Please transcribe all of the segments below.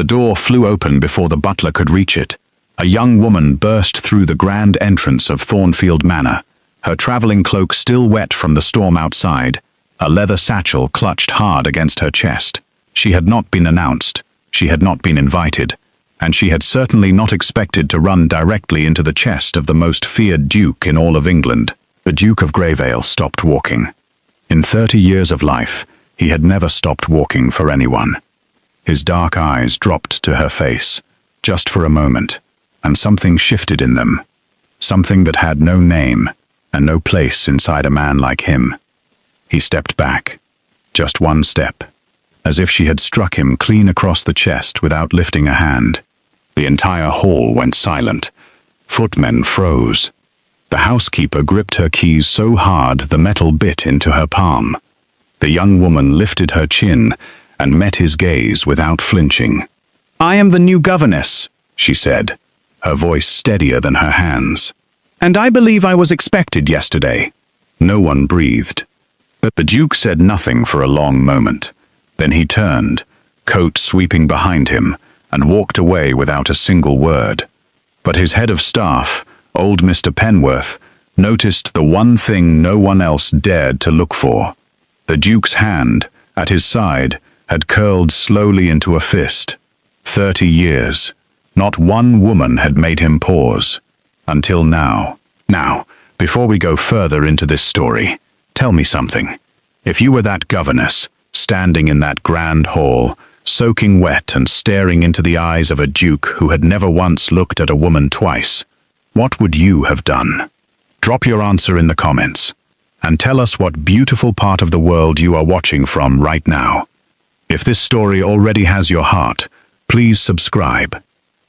The door flew open before the butler could reach it. A young woman burst through the grand entrance of Thornfield Manor, her traveling cloak still wet from the storm outside, a leather satchel clutched hard against her chest. She had not been announced, she had not been invited, and she had certainly not expected to run directly into the chest of the most feared duke in all of England. The Duke of Greyvale stopped walking. In 30 years of life, he had never stopped walking for anyone. His dark eyes dropped to her face, just for a moment, and something shifted in them. Something that had no name and no place inside a man like him. He stepped back, just one step, as if she had struck him clean across the chest without lifting a hand. The entire hall went silent. Footmen froze. The housekeeper gripped her keys so hard the metal bit into her palm. The young woman lifted her chin and met his gaze without flinching. "I am the new governess," she said, her voice steadier than her hands. "And I believe I was expected yesterday." No one breathed. But the Duke said nothing for a long moment. Then he turned, coat sweeping behind him, and walked away without a single word. But his head of staff, old Mr. Penworth, noticed the one thing no one else dared to look for. The Duke's hand, at his side, had curled slowly into a fist. 30 years. Not one woman had made him pause. Until now. Now, before we go further into this story, tell me something. If you were that governess, standing in that grand hall, soaking wet and staring into the eyes of a duke who had never once looked at a woman twice, what would you have done? Drop your answer in the comments, and tell us what beautiful part of the world you are watching from right now. If this story already has your heart, please subscribe.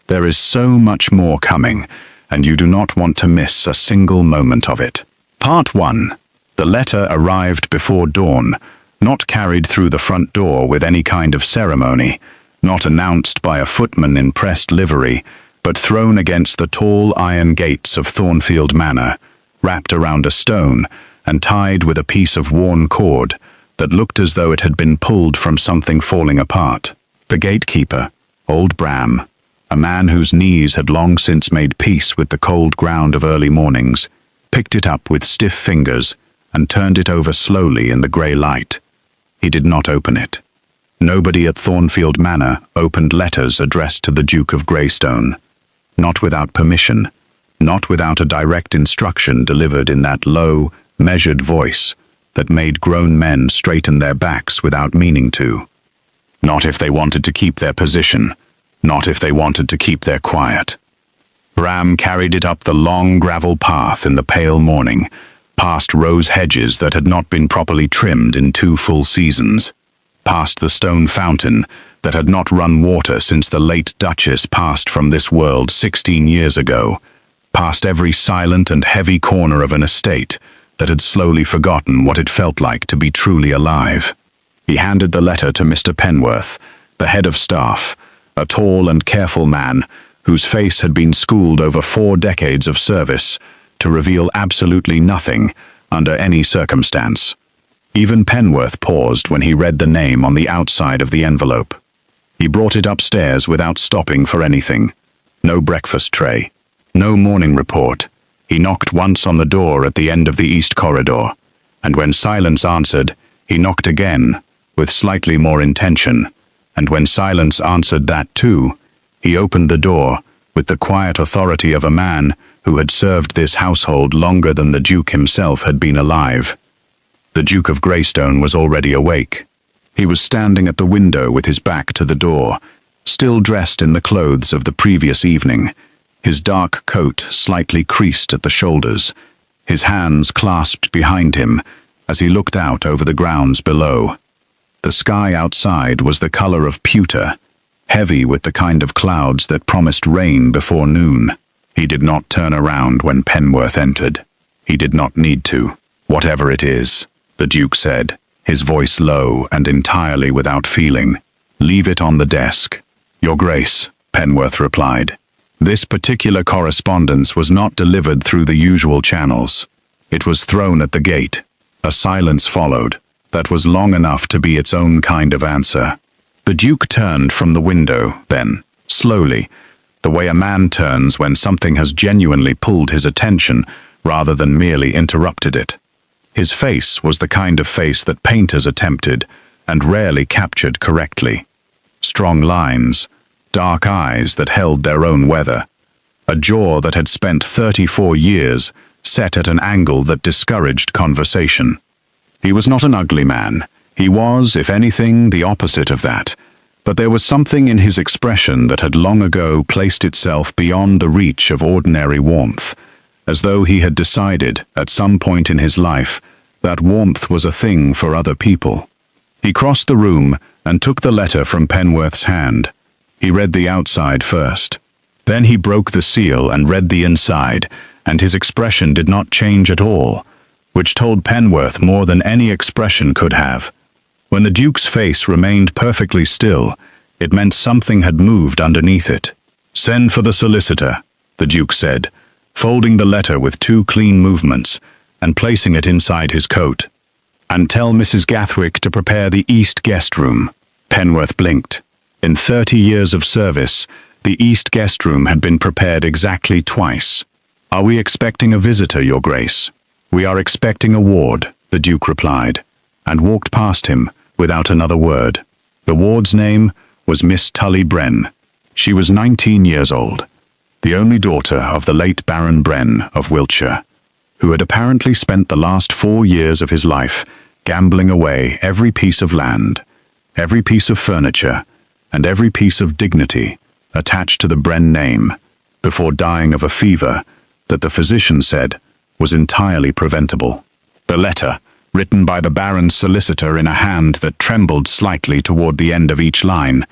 There is so much more coming, and you do not want to miss a single moment of it. Part 1. The letter arrived before dawn, not carried through the front door with any kind of ceremony, not announced by a footman in pressed livery, but thrown against the tall iron gates of Thornfield Manor, wrapped around a stone and tied with a piece of worn cord that looked as though it had been pulled from something falling apart. The gatekeeper, old Bram, a man whose knees had long since made peace with the cold ground of early mornings, picked it up with stiff fingers and turned it over slowly in the grey light. He did not open it. Nobody at Thornfield Manor opened letters addressed to the Duke of Greystone. Not without permission, not without a direct instruction delivered in that low, measured voice that made grown men straighten their backs without meaning to. Not if they wanted to keep their position, not if they wanted to keep their quiet. Bram carried it up the long gravel path in the pale morning, past rose hedges that had not been properly trimmed in 2 full seasons, past the stone fountain that had not run water since the late Duchess passed from this world 16 years ago, past every silent and heavy corner of an estate that had slowly forgotten what it felt like to be truly alive. He handed the letter to Mr. Penworth, the head of staff, a tall and careful man whose face had been schooled over 4 decades of service to reveal absolutely nothing under any circumstance. Even Penworth paused when he read the name on the outside of the envelope. He brought it upstairs without stopping for anything. No breakfast tray, no morning report. He knocked once on the door at the end of the east corridor, and when silence answered, he knocked again, with slightly more intention, and when silence answered that too, he opened the door with the quiet authority of a man who had served this household longer than the Duke himself had been alive. The Duke of Greystone was already awake. He was standing at the window with his back to the door, still dressed in the clothes of the previous evening, his dark coat slightly creased at the shoulders, his hands clasped behind him as he looked out over the grounds below. The sky outside was the color of pewter, heavy with the kind of clouds that promised rain before noon. He did not turn around when Penworth entered. He did not need to. "Whatever it is," the Duke said, his voice low and entirely without feeling, "leave it on the desk." "Your Grace," Penworth replied. This particular correspondence was not delivered through the usual channels. It was thrown at the gate. A silence followed that was long enough to be its own kind of answer. The Duke turned from the window, then, slowly, the way a man turns when something has genuinely pulled his attention rather than merely interrupted it. His face was the kind of face that painters attempted and rarely captured correctly. Strong lines, dark eyes that held their own weather, a jaw that had spent 34 years set at an angle that discouraged conversation. He was not an ugly man. He was, if anything, the opposite of that. But there was something in his expression that had long ago placed itself beyond the reach of ordinary warmth, as though he had decided, at some point in his life, that warmth was a thing for other people. He crossed the room and took the letter from Penworth's hand. He read the outside first. Then he broke the seal and read the inside, and his expression did not change at all, which told Penworth more than any expression could have. When the Duke's face remained perfectly still, it meant something had moved underneath it. "Send for the solicitor," the Duke said, folding the letter with 2 clean movements and placing it inside his coat. "And tell Mrs. Gathwick to prepare the East Guest Room." Penworth blinked. In 30 years of service, the East Guest Room had been prepared exactly twice. "Are we expecting a visitor, Your Grace?" "We are expecting a ward," the Duke replied, and walked past him without another word. The ward's name was Miss Tulley Brenn. She was 19 years old, the only daughter of the late Baron Brenn of Wiltshire, who had apparently spent the last 4 years of his life gambling away every piece of land, every piece of furniture, and every piece of dignity attached to the Brenn name, before dying of a fever that the physician said was entirely preventable. The letter, written by the Baron's solicitor in a hand that trembled slightly toward the end of each line,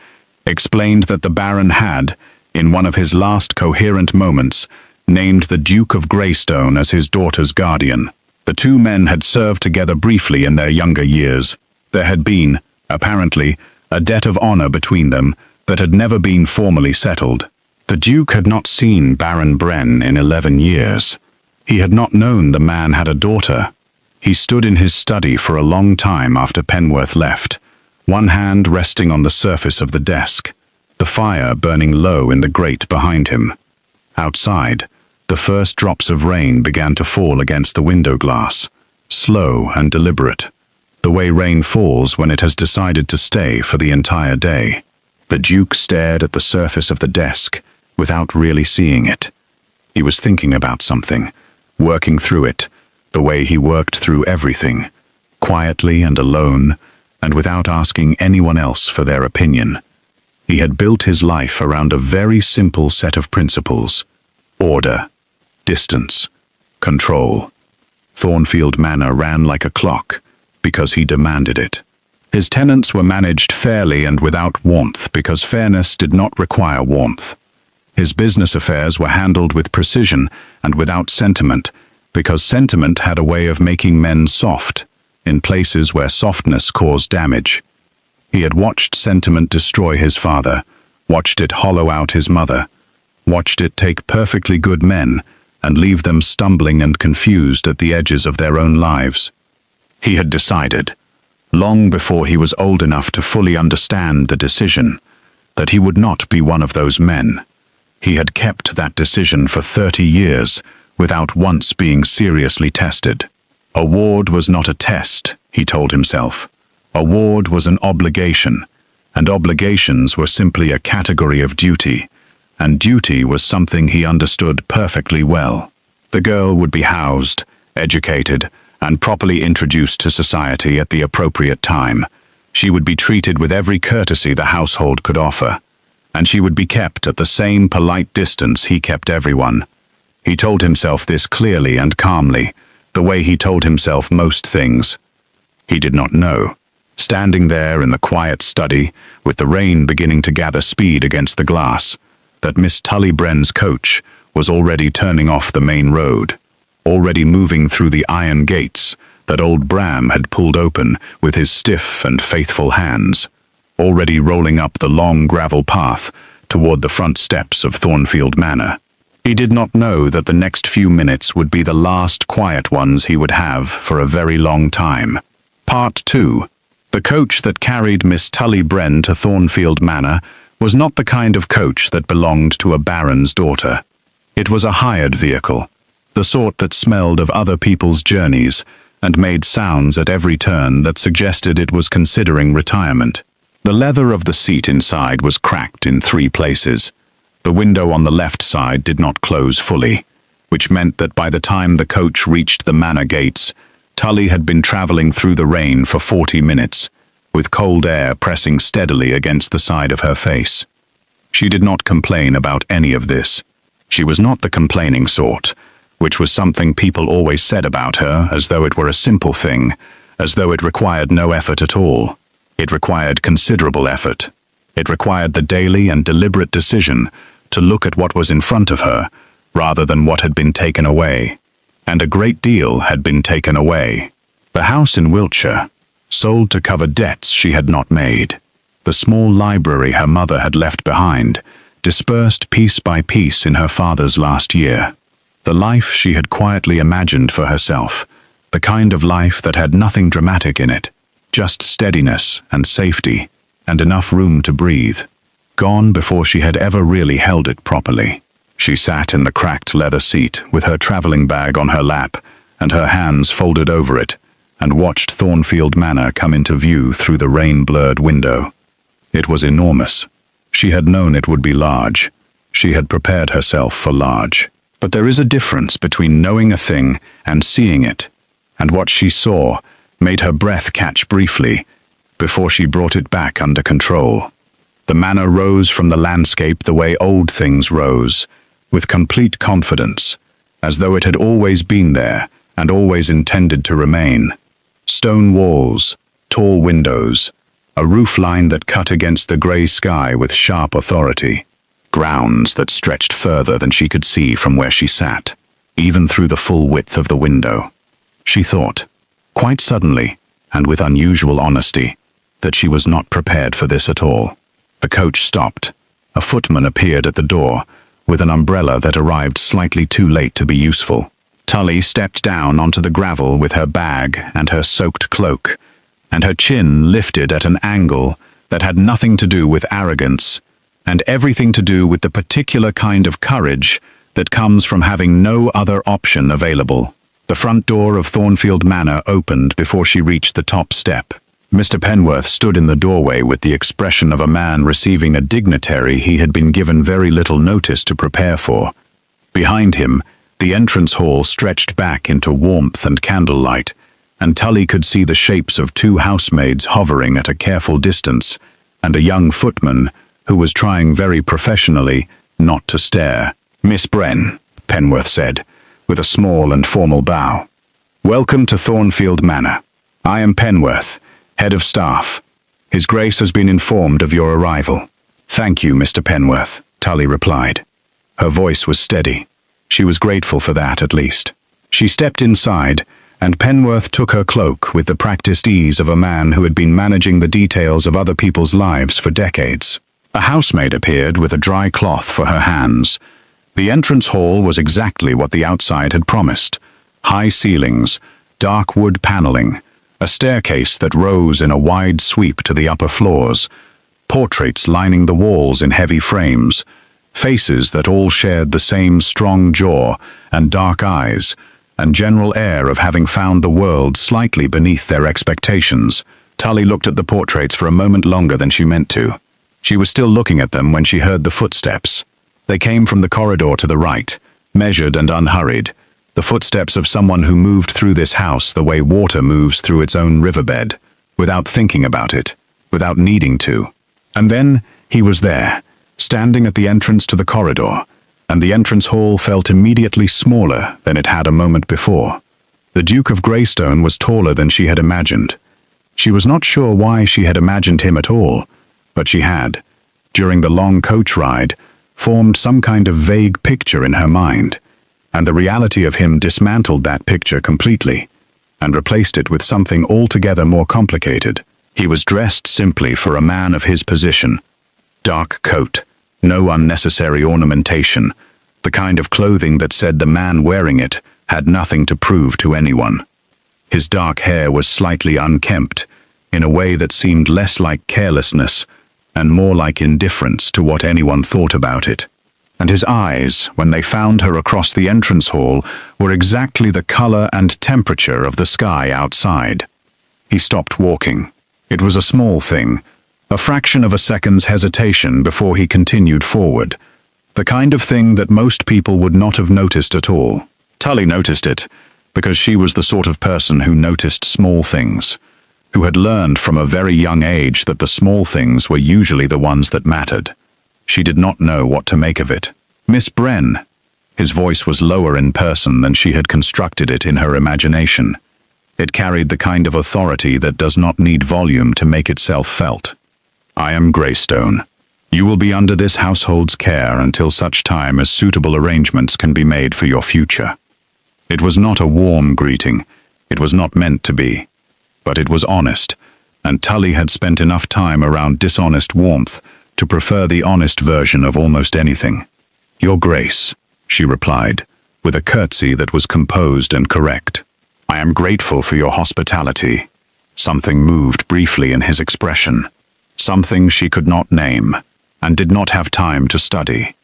explained that the Baron had, in one of his last coherent moments, named the Duke of Greystone as his daughter's guardian. The 2 men had served together briefly in their younger years. There had been, apparently, a debt of honor between them that had never been formally settled. The Duke had not seen Baron Brenn in 11 years. He had not known the man had a daughter. He stood in his study for a long time after Penworth left, one hand resting on the surface of the desk, the fire burning low in the grate behind him. Outside, the first drops of rain began to fall against the window glass, slow and deliberate, the way rain falls when it has decided to stay for the entire day. The Duke stared at the surface of the desk without really seeing it. He was thinking about something, working through it, the way he worked through everything, quietly and alone, and without asking anyone else for their opinion. He had built his life around a very simple set of principles: order, distance, control. Thornfield Manor ran like a clock because he demanded it. His tenants were managed fairly and without warmth because fairness did not require warmth. His business affairs were handled with precision and without sentiment because sentiment had a way of making men soft in places where softness caused damage. He had watched sentiment destroy his father, watched it hollow out his mother, watched it take perfectly good men and leave them stumbling and confused at the edges of their own lives. He had decided, long before he was old enough to fully understand the decision, that he would not be one of those men. He had kept that decision for 30 years without once being seriously tested. A ward was not a test, he told himself. A ward was an obligation, and obligations were simply a category of duty, and duty was something he understood perfectly well. The girl would be housed, educated, and properly introduced to society at the appropriate time. She would be treated with every courtesy the household could offer, and she would be kept at the same polite distance he kept everyone. He told himself this clearly and calmly, the way he told himself most things. He did not know, standing there in the quiet study, with the rain beginning to gather speed against the glass, that Miss Tulley Brenn's coach was already turning off the main road, already moving through the iron gates that old Bram had pulled open with his stiff and faithful hands, already rolling up the long gravel path toward the front steps of Thornfield Manor. He did not know that the next few minutes would be the last quiet ones he would have for a very long time. Part 2. The coach that carried Miss Tulley Brenn to Thornfield Manor was not the kind of coach that belonged to a baron's daughter. It was a hired vehicle, the sort that smelled of other people's journeys and made sounds at every turn that suggested it was considering retirement. The leather of the seat inside was cracked in 3 places. The window on the left side did not close fully, which meant that by the time the coach reached the manor gates, Tulley had been traveling through the rain for 40 minutes, with cold air pressing steadily against the side of her face. She did not complain about any of this. She was not the complaining sort, which was something people always said about her, as though it were a simple thing, as though it required no effort at all. It required considerable effort. It required the daily and deliberate decision to look at what was in front of her, rather than what had been taken away. And a great deal had been taken away. The house in Wiltshire, sold to cover debts she had not made. The small library her mother had left behind, dispersed piece by piece in her father's last year. The life she had quietly imagined for herself, the kind of life that had nothing dramatic in it, just steadiness and safety, and enough room to breathe. Gone before she had ever really held it properly. She sat in the cracked leather seat with her traveling bag on her lap and her hands folded over it, and watched Thornfield Manor come into view through the rain-blurred window. It was enormous. She had known it would be large. She had prepared herself for large. But there is a difference between knowing a thing and seeing it, and what she saw made her breath catch briefly before she brought it back under control. The manor rose from the landscape the way old things rose, with complete confidence, as though it had always been there and always intended to remain. Stone walls, tall windows, a roofline that cut against the grey sky with sharp authority, grounds that stretched further than she could see from where she sat, even through the full width of the window. She thought, quite suddenly, and with unusual honesty, that she was not prepared for this at all. The coach stopped. A footman appeared at the door, with an umbrella that arrived slightly too late to be useful. Tulley stepped down onto the gravel with her bag and her soaked cloak, and her chin lifted at an angle that had nothing to do with arrogance, and everything to do with the particular kind of courage that comes from having no other option available. The front door of Thornfield Manor opened before she reached the top step. Mr. Penworth stood in the doorway with the expression of a man receiving a dignitary he had been given very little notice to prepare for. Behind him, the entrance hall stretched back into warmth and candlelight, and Tulley could see the shapes of 2 housemaids hovering at a careful distance, and a young footman who was trying very professionally not to stare. "Miss Brenn," Penworth said, with a small and formal bow. "Welcome to Thornfield Manor. I am Penworth, head of staff. His Grace has been informed of your arrival." "Thank you, Mr. Penworth," Tulley replied. Her voice was steady. She was grateful for that, at least. She stepped inside, and Penworth took her cloak with the practiced ease of a man who had been managing the details of other people's lives for decades. A housemaid appeared with a dry cloth for her hands. The entrance hall was exactly what the outside had promised. High ceilings, dark wood paneling, a staircase that rose in a wide sweep to the upper floors, portraits lining the walls in heavy frames, faces that all shared the same strong jaw and dark eyes, and general air of having found the world slightly beneath their expectations. Tulley looked at the portraits for a moment longer than she meant to. She was still looking at them when she heard the footsteps. They came from the corridor to the right, measured and unhurried, the footsteps of someone who moved through this house the way water moves through its own riverbed, without thinking about it, without needing to. And then he was there, standing at the entrance to the corridor, and the entrance hall felt immediately smaller than it had a moment before. The Duke of Greystone was taller than she had imagined. She was not sure why she had imagined him at all, but she had, during the long coach ride, formed some kind of vague picture in her mind, and the reality of him dismantled that picture completely, and replaced it with something altogether more complicated. He was dressed simply for a man of his position. Dark coat, no unnecessary ornamentation, the kind of clothing that said the man wearing it had nothing to prove to anyone. His dark hair was slightly unkempt, in a way that seemed less like carelessness and more like indifference to what anyone thought about it. And his eyes, when they found her across the entrance hall, were exactly the color and temperature of the sky outside. He stopped walking. It was a small thing, a fraction of a second's hesitation before he continued forward, the kind of thing that most people would not have noticed at all. Tulley noticed it, because she was the sort of person who noticed small things, who had learned from a very young age that the small things were usually the ones that mattered. She did not know what to make of it. "Miss Brenn." His voice was lower in person than she had constructed it in her imagination. It carried the kind of authority that does not need volume to make itself felt. "I am Greystone. You will be under this household's care until such time as suitable arrangements can be made for your future." It was not a warm greeting. It was not meant to be. But it was honest, and Tulley had spent enough time around dishonest warmth to prefer the honest version of almost anything. "Your Grace," she replied, with a curtsy that was composed and correct. "I am grateful for your hospitality." Something moved briefly in his expression, something she could not name, and did not have time to study,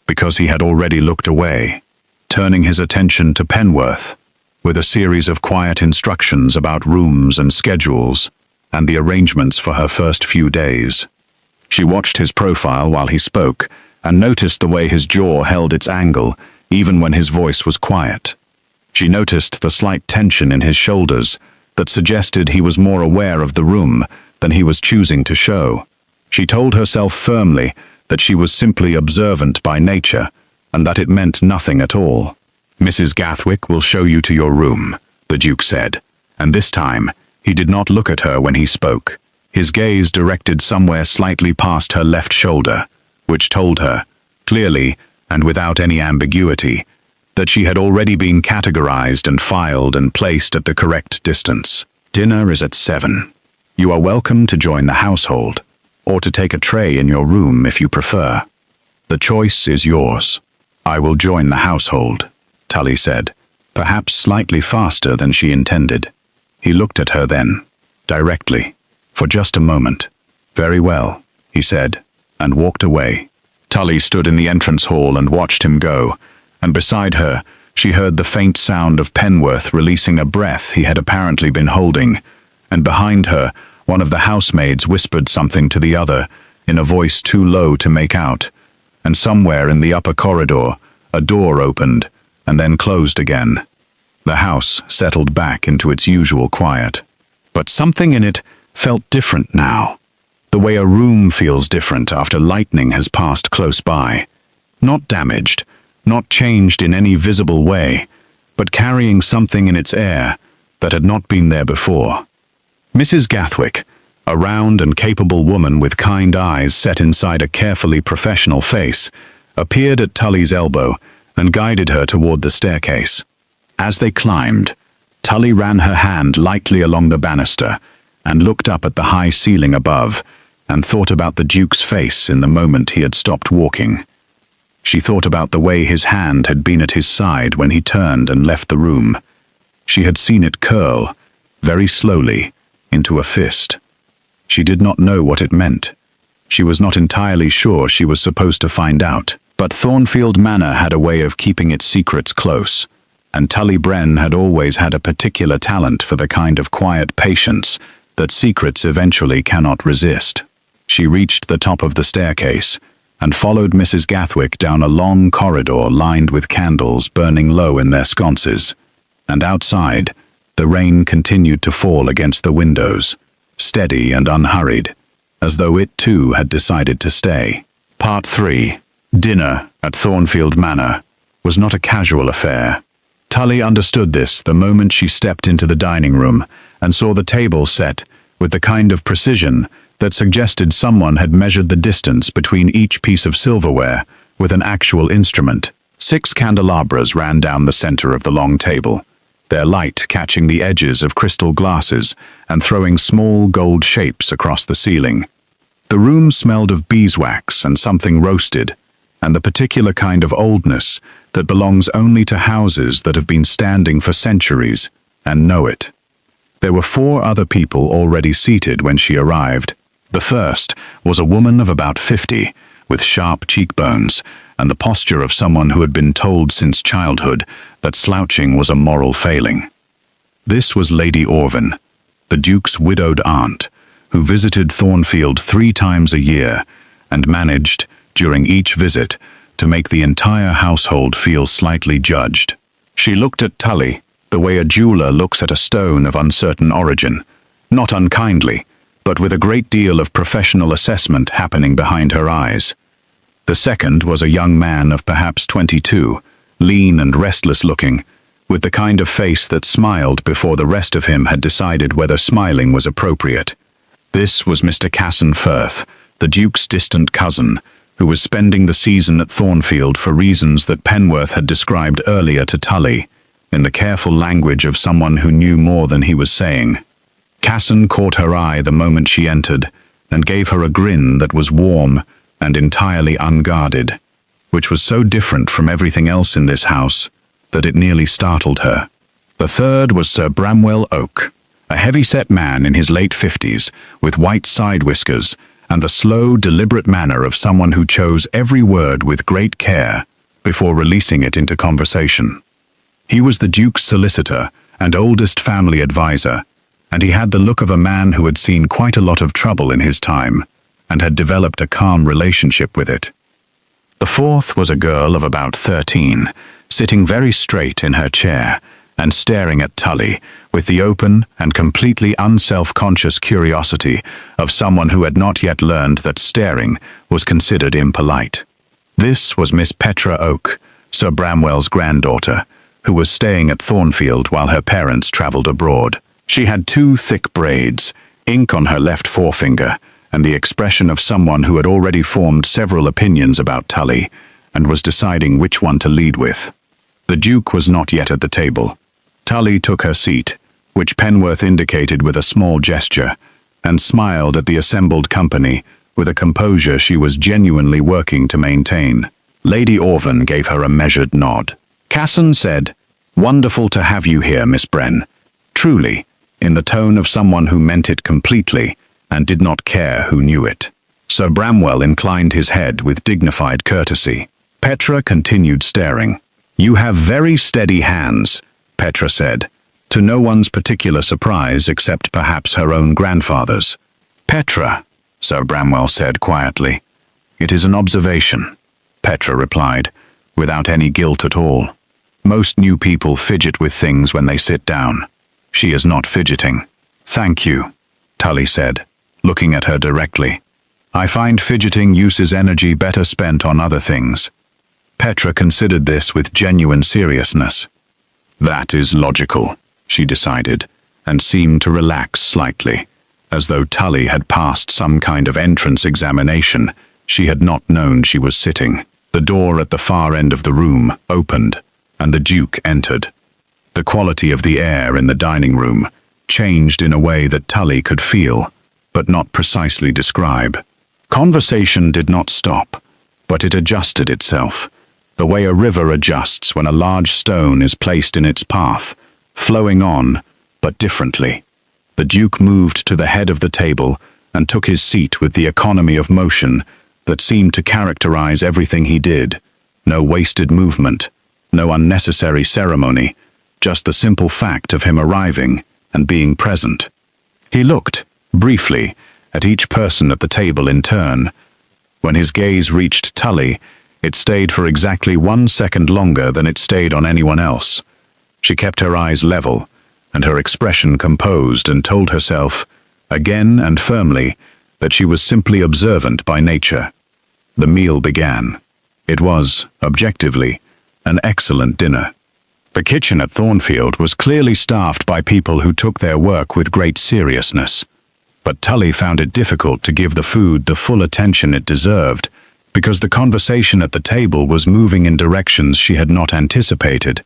because he had already looked away, turning his attention to Penworth, with a series of quiet instructions about rooms and schedules, and the arrangements for her first few days. She watched his profile while he spoke, and noticed the way his jaw held its angle, even when his voice was quiet. She noticed the slight tension in his shoulders that suggested he was more aware of the room than he was choosing to show. She told herself firmly that she was simply observant by nature, and that it meant nothing at all. "Mrs. Gathwick will show you to your room," the Duke said, and this time he did not look at her when he spoke. His gaze directed somewhere slightly past her left shoulder, which told her, clearly and without any ambiguity, that she had already been categorized and filed and placed at the correct distance. "Dinner is at 7. You are welcome to join the household, or to take a tray in your room if you prefer. The choice is yours." "I will join the household," Tulley said, perhaps slightly faster than she intended. He looked at her then, directly, for just a moment. "Very well," he said, and walked away. Tulley stood in the entrance hall and watched him go, and beside her, she heard the faint sound of Penworth releasing a breath he had apparently been holding, and behind her, one of the housemaids whispered something to the other, in a voice too low to make out, and somewhere in the upper corridor, a door opened, and then closed again. The house settled back into its usual quiet. But something in it felt different now, the way a room feels different after lightning has passed close by. Not damaged, not changed in any visible way, but carrying something in its air that had not been there before. Mrs. Gathwick, a round and capable woman with kind eyes set inside a carefully professional face, appeared at Tulley's elbow and guided her toward the staircase. As they climbed, Tulley ran her hand lightly along the banister and looked up at the high ceiling above and thought about the Duke's face in the moment he had stopped walking. She thought about the way his hand had been at his side when he turned and left the room. She had seen it curl, very slowly, into a fist. She did not know what it meant. She was not entirely sure she was supposed to find out. But Thornfield Manor had a way of keeping its secrets close, and Tulley Brenn had always had a particular talent for the kind of quiet patience that secrets eventually cannot resist. She reached the top of the staircase and followed Mrs. Gathwick down a long corridor lined with candles burning low in their sconces, and outside, the rain continued to fall against the windows, steady and unhurried, as though it too had decided to stay. Part 3. Dinner at Thornfield Manor was not a casual affair. Tulley understood this the moment she stepped into the dining room and saw the table set with the kind of precision that suggested someone had measured the distance between each piece of silverware with an actual instrument. 6 candelabras ran down the center of the long table, their light catching the edges of crystal glasses and throwing small gold shapes across the ceiling. The room smelled of beeswax and something roasted, and the particular kind of oldness that belongs only to houses that have been standing for centuries and know it. There were 4 other people already seated when she arrived. The first was a woman of about 50, with sharp cheekbones and the posture of someone who had been told since childhood that slouching was a moral failing. This was Lady Orvin, the Duke's widowed aunt, who visited Thornfield 3 times a year and managed, during each visit, to make the entire household feel slightly judged. She looked at Tulley the way a jeweler looks at a stone of uncertain origin, not unkindly, but with a great deal of professional assessment happening behind her eyes. The second was a young man of perhaps 22, lean and restless-looking, with the kind of face that smiled before the rest of him had decided whether smiling was appropriate. This was Mr. Casson Firth, the Duke's distant cousin, who was spending the season at Thornfield for reasons that Penworth had described earlier to Tulley, in the careful language of someone who knew more than he was saying. Casson caught her eye the moment she entered, and gave her a grin that was warm and entirely unguarded, which was so different from everything else in this house that it nearly startled her. The third was Sir Bramwell Oak, a heavy-set man in his late 50s, with white side whiskers and the slow, deliberate manner of someone who chose every word with great care before releasing it into conversation. He was the Duke's solicitor and oldest family advisor, and he had the look of a man who had seen quite a lot of trouble in his time and had developed a calm relationship with it. The fourth was a girl of about 13, sitting very straight in her chair and staring at Tulley with the open and completely unself-conscious curiosity of someone who had not yet learned that staring was considered impolite. This was Miss Petra Oak, Sir Bramwell's granddaughter, who was staying at Thornfield while her parents travelled abroad. She had 2 thick braids, ink on her left forefinger, and the expression of someone who had already formed several opinions about Tulley and was deciding which one to lead with. The Duke was not yet at the table. Tulley took her seat, which Penworth indicated with a small gesture, and smiled at the assembled company with a composure she was genuinely working to maintain. Lady Orvin gave her a measured nod. Casson said, "Wonderful to have you here, Miss Brenn." Truly, in the tone of someone who meant it completely and did not care who knew it. Sir Bramwell inclined his head with dignified courtesy. Petra continued staring. "You have very steady hands," Petra said, to no one's particular surprise except perhaps her own grandfather's. "Petra," Sir Bramwell said quietly. "It is an observation," Petra replied, without any guilt at all. "Most new people fidget with things when they sit down. She is not fidgeting." "Thank you," Tulley said, looking at her directly. "I find fidgeting uses energy better spent on other things." Petra considered this with genuine seriousness. "That is logical," she decided, and seemed to relax slightly, as though Tulley had passed some kind of entrance examination she had not known she was sitting. The door at the far end of the room opened, and the Duke entered. The quality of the air in the dining room changed in a way that Tulley could feel, but not precisely describe. Conversation did not stop, but it adjusted itself, the way a river adjusts when a large stone is placed in its path, flowing on, but differently. The Duke moved to the head of the table and took his seat with the economy of motion that seemed to characterize everything he did. No wasted movement, no unnecessary ceremony, just the simple fact of him arriving and being present. He looked, briefly, at each person at the table in turn. When his gaze reached Tulley, it stayed for exactly 1 second longer than it stayed on anyone else. She kept her eyes level, and her expression composed, and told herself, again and firmly, that she was simply observant by nature. The meal began. It was, objectively, an excellent dinner. The kitchen at Thornfield was clearly staffed by people who took their work with great seriousness. But Tulley found it difficult to give the food the full attention it deserved, because the conversation at the table was moving in directions she had not anticipated,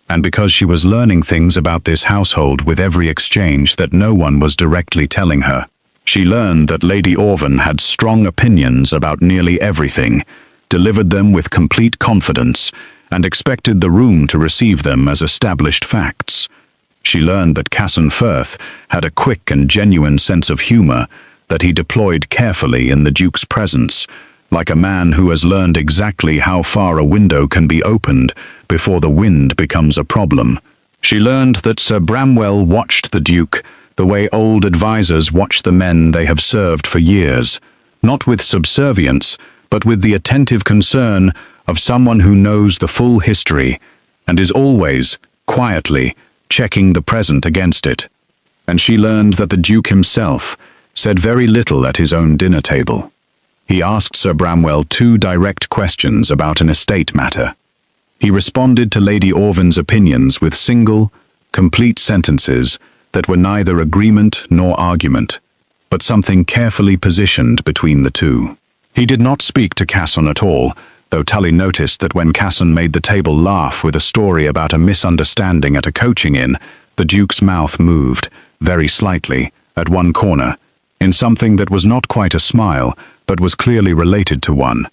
and because she was learning things about this household with every exchange that no one was directly telling her. She learned that Lady Orvin had strong opinions about nearly everything, delivered them with complete confidence, and expected the room to receive them as established facts. She learned that Casson Firth had a quick and genuine sense of humor that he deployed carefully in the Duke's presence, like a man who has learned exactly how far a window can be opened before the wind becomes a problem. She learned that Sir Bramwell watched the Duke the way old advisors watch the men they have served for years, not with subservience, but with the attentive concern of someone who knows the full history and is always, quietly, checking the present against it. And she learned that the Duke himself said very little at his own dinner table. He asked Sir Bramwell 2 direct questions about an estate matter. He responded to Lady Orville's opinions with single, complete sentences that were neither agreement nor argument, but something carefully positioned between the two. He did not speak to Casson at all, though Tully noticed that when Casson made the table laugh with a story about a misunderstanding at a coaching inn, the Duke's mouth moved, very slightly, at one corner, in something that was not quite a smile, but was clearly related to one.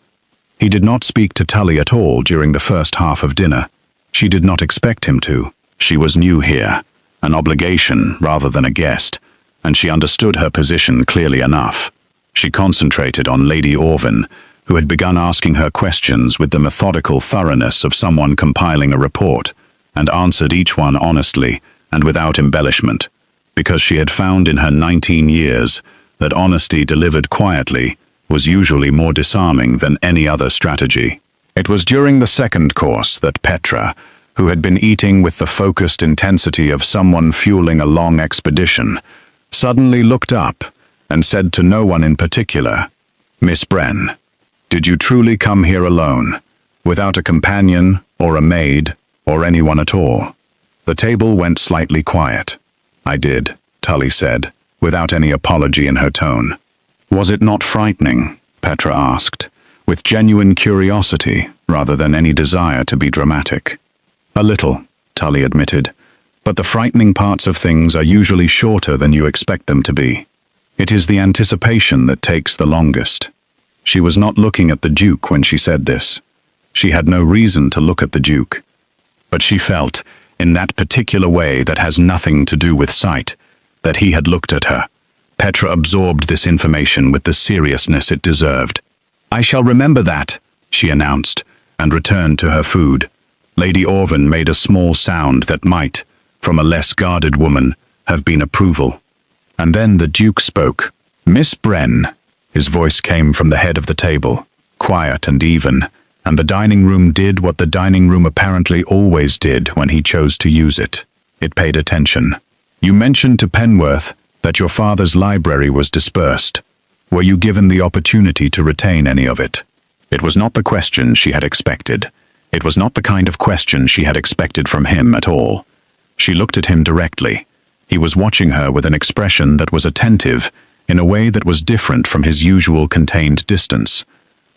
He did not speak to Tully at all during the first half of dinner. She did not expect him to. She was new here, an obligation rather than a guest, and she understood her position clearly enough. She concentrated on Lady Orville, who had begun asking her questions with the methodical thoroughness of someone compiling a report, and answered each one honestly and without embellishment, because she had found in her 19 years that honesty delivered quietly was usually more disarming than any other strategy. It was during the second course that Petra, who had been eating with the focused intensity of someone fueling a long expedition, suddenly looked up and said to no one in particular, "Miss Brenn, did you truly come here alone, without a companion or a maid or anyone at all?" The table went slightly quiet. "I did," Tully said, without any apology in her tone. "Was it not frightening?" Petra asked, with genuine curiosity rather than any desire to be dramatic. "A little," Tully admitted, "but the frightening parts of things are usually shorter than you expect them to be. It is the anticipation that takes the longest." She was not looking at the Duke when she said this. She had no reason to look at the Duke. But she felt, in that particular way that has nothing to do with sight, that he had looked at her. Petra absorbed this information with the seriousness it deserved. "I shall remember that," she announced, and returned to her food. Lady Orville made a small sound that might, from a less guarded woman, have been approval. And then the Duke spoke. "Miss Brenn." His voice came from the head of the table, quiet and even, and the dining room did what the dining room apparently always did when he chose to use it. It paid attention. "You mentioned to Penworth that your father's library was dispersed. Were you given the opportunity to retain any of it?" It was not the question she had expected. It was not the kind of question she had expected from him at all. She looked at him directly. He was watching her with an expression that was attentive, in a way that was different from his usual contained distance.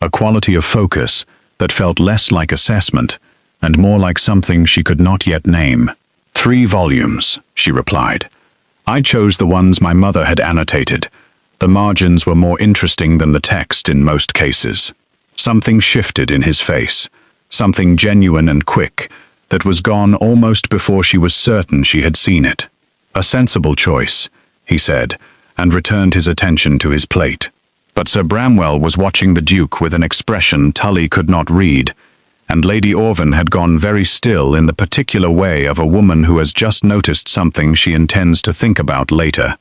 A quality of focus that felt less like assessment and more like something she could not yet name. "3 volumes," she replied. "I chose the ones my mother had annotated. The margins were more interesting than the text in most cases." Something shifted in his face, something genuine and quick, that was gone almost before she was certain she had seen it. "A sensible choice," he said, and returned his attention to his plate. But Sir Bramwell was watching the Duke with an expression Tully could not read, and Lady Orville had gone very still in the particular way of a woman who has just noticed something she intends to think about later.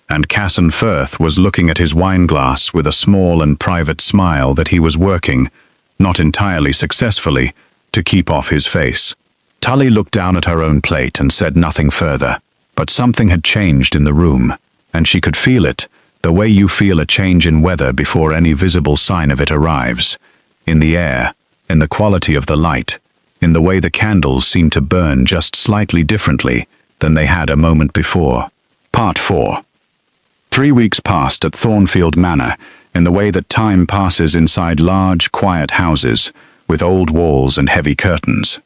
And Casson Firth was looking at his wineglass with a small and private smile that he was working, not entirely successfully, to keep off his face. Tully looked down at her own plate and said nothing further, but something had changed in the room, and she could feel it, the way you feel a change in weather before any visible sign of it arrives. In the air, in the quality of the light, in the way the candles seemed to burn just slightly differently than they had a moment before. Part 4. 3 weeks passed at Thornfield Manor in the way that time passes inside large, quiet houses with old walls and heavy curtains.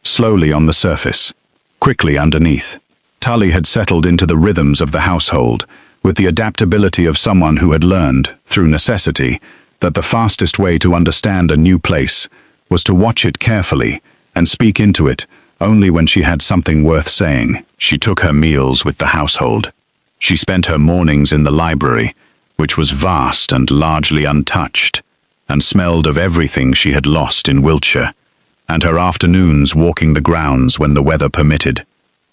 Slowly on the surface, quickly underneath. Tully had settled into the rhythms of the household with the adaptability of someone who had learned, through necessity, that the fastest way to understand a new place was to watch it carefully and speak into it only when she had something worth saying. She took her meals with the household. She spent her mornings in the library, which was vast and largely untouched, and smelled of everything she had lost in Wiltshire, and her afternoons walking the grounds when the weather permitted,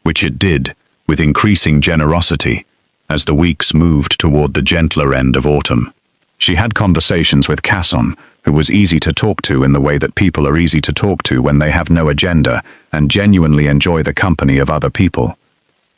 which it did, with increasing generosity, as the weeks moved toward the gentler end of autumn. She had conversations with Casson, who was easy to talk to in the way that people are easy to talk to when they have no agenda and genuinely enjoy the company of other people.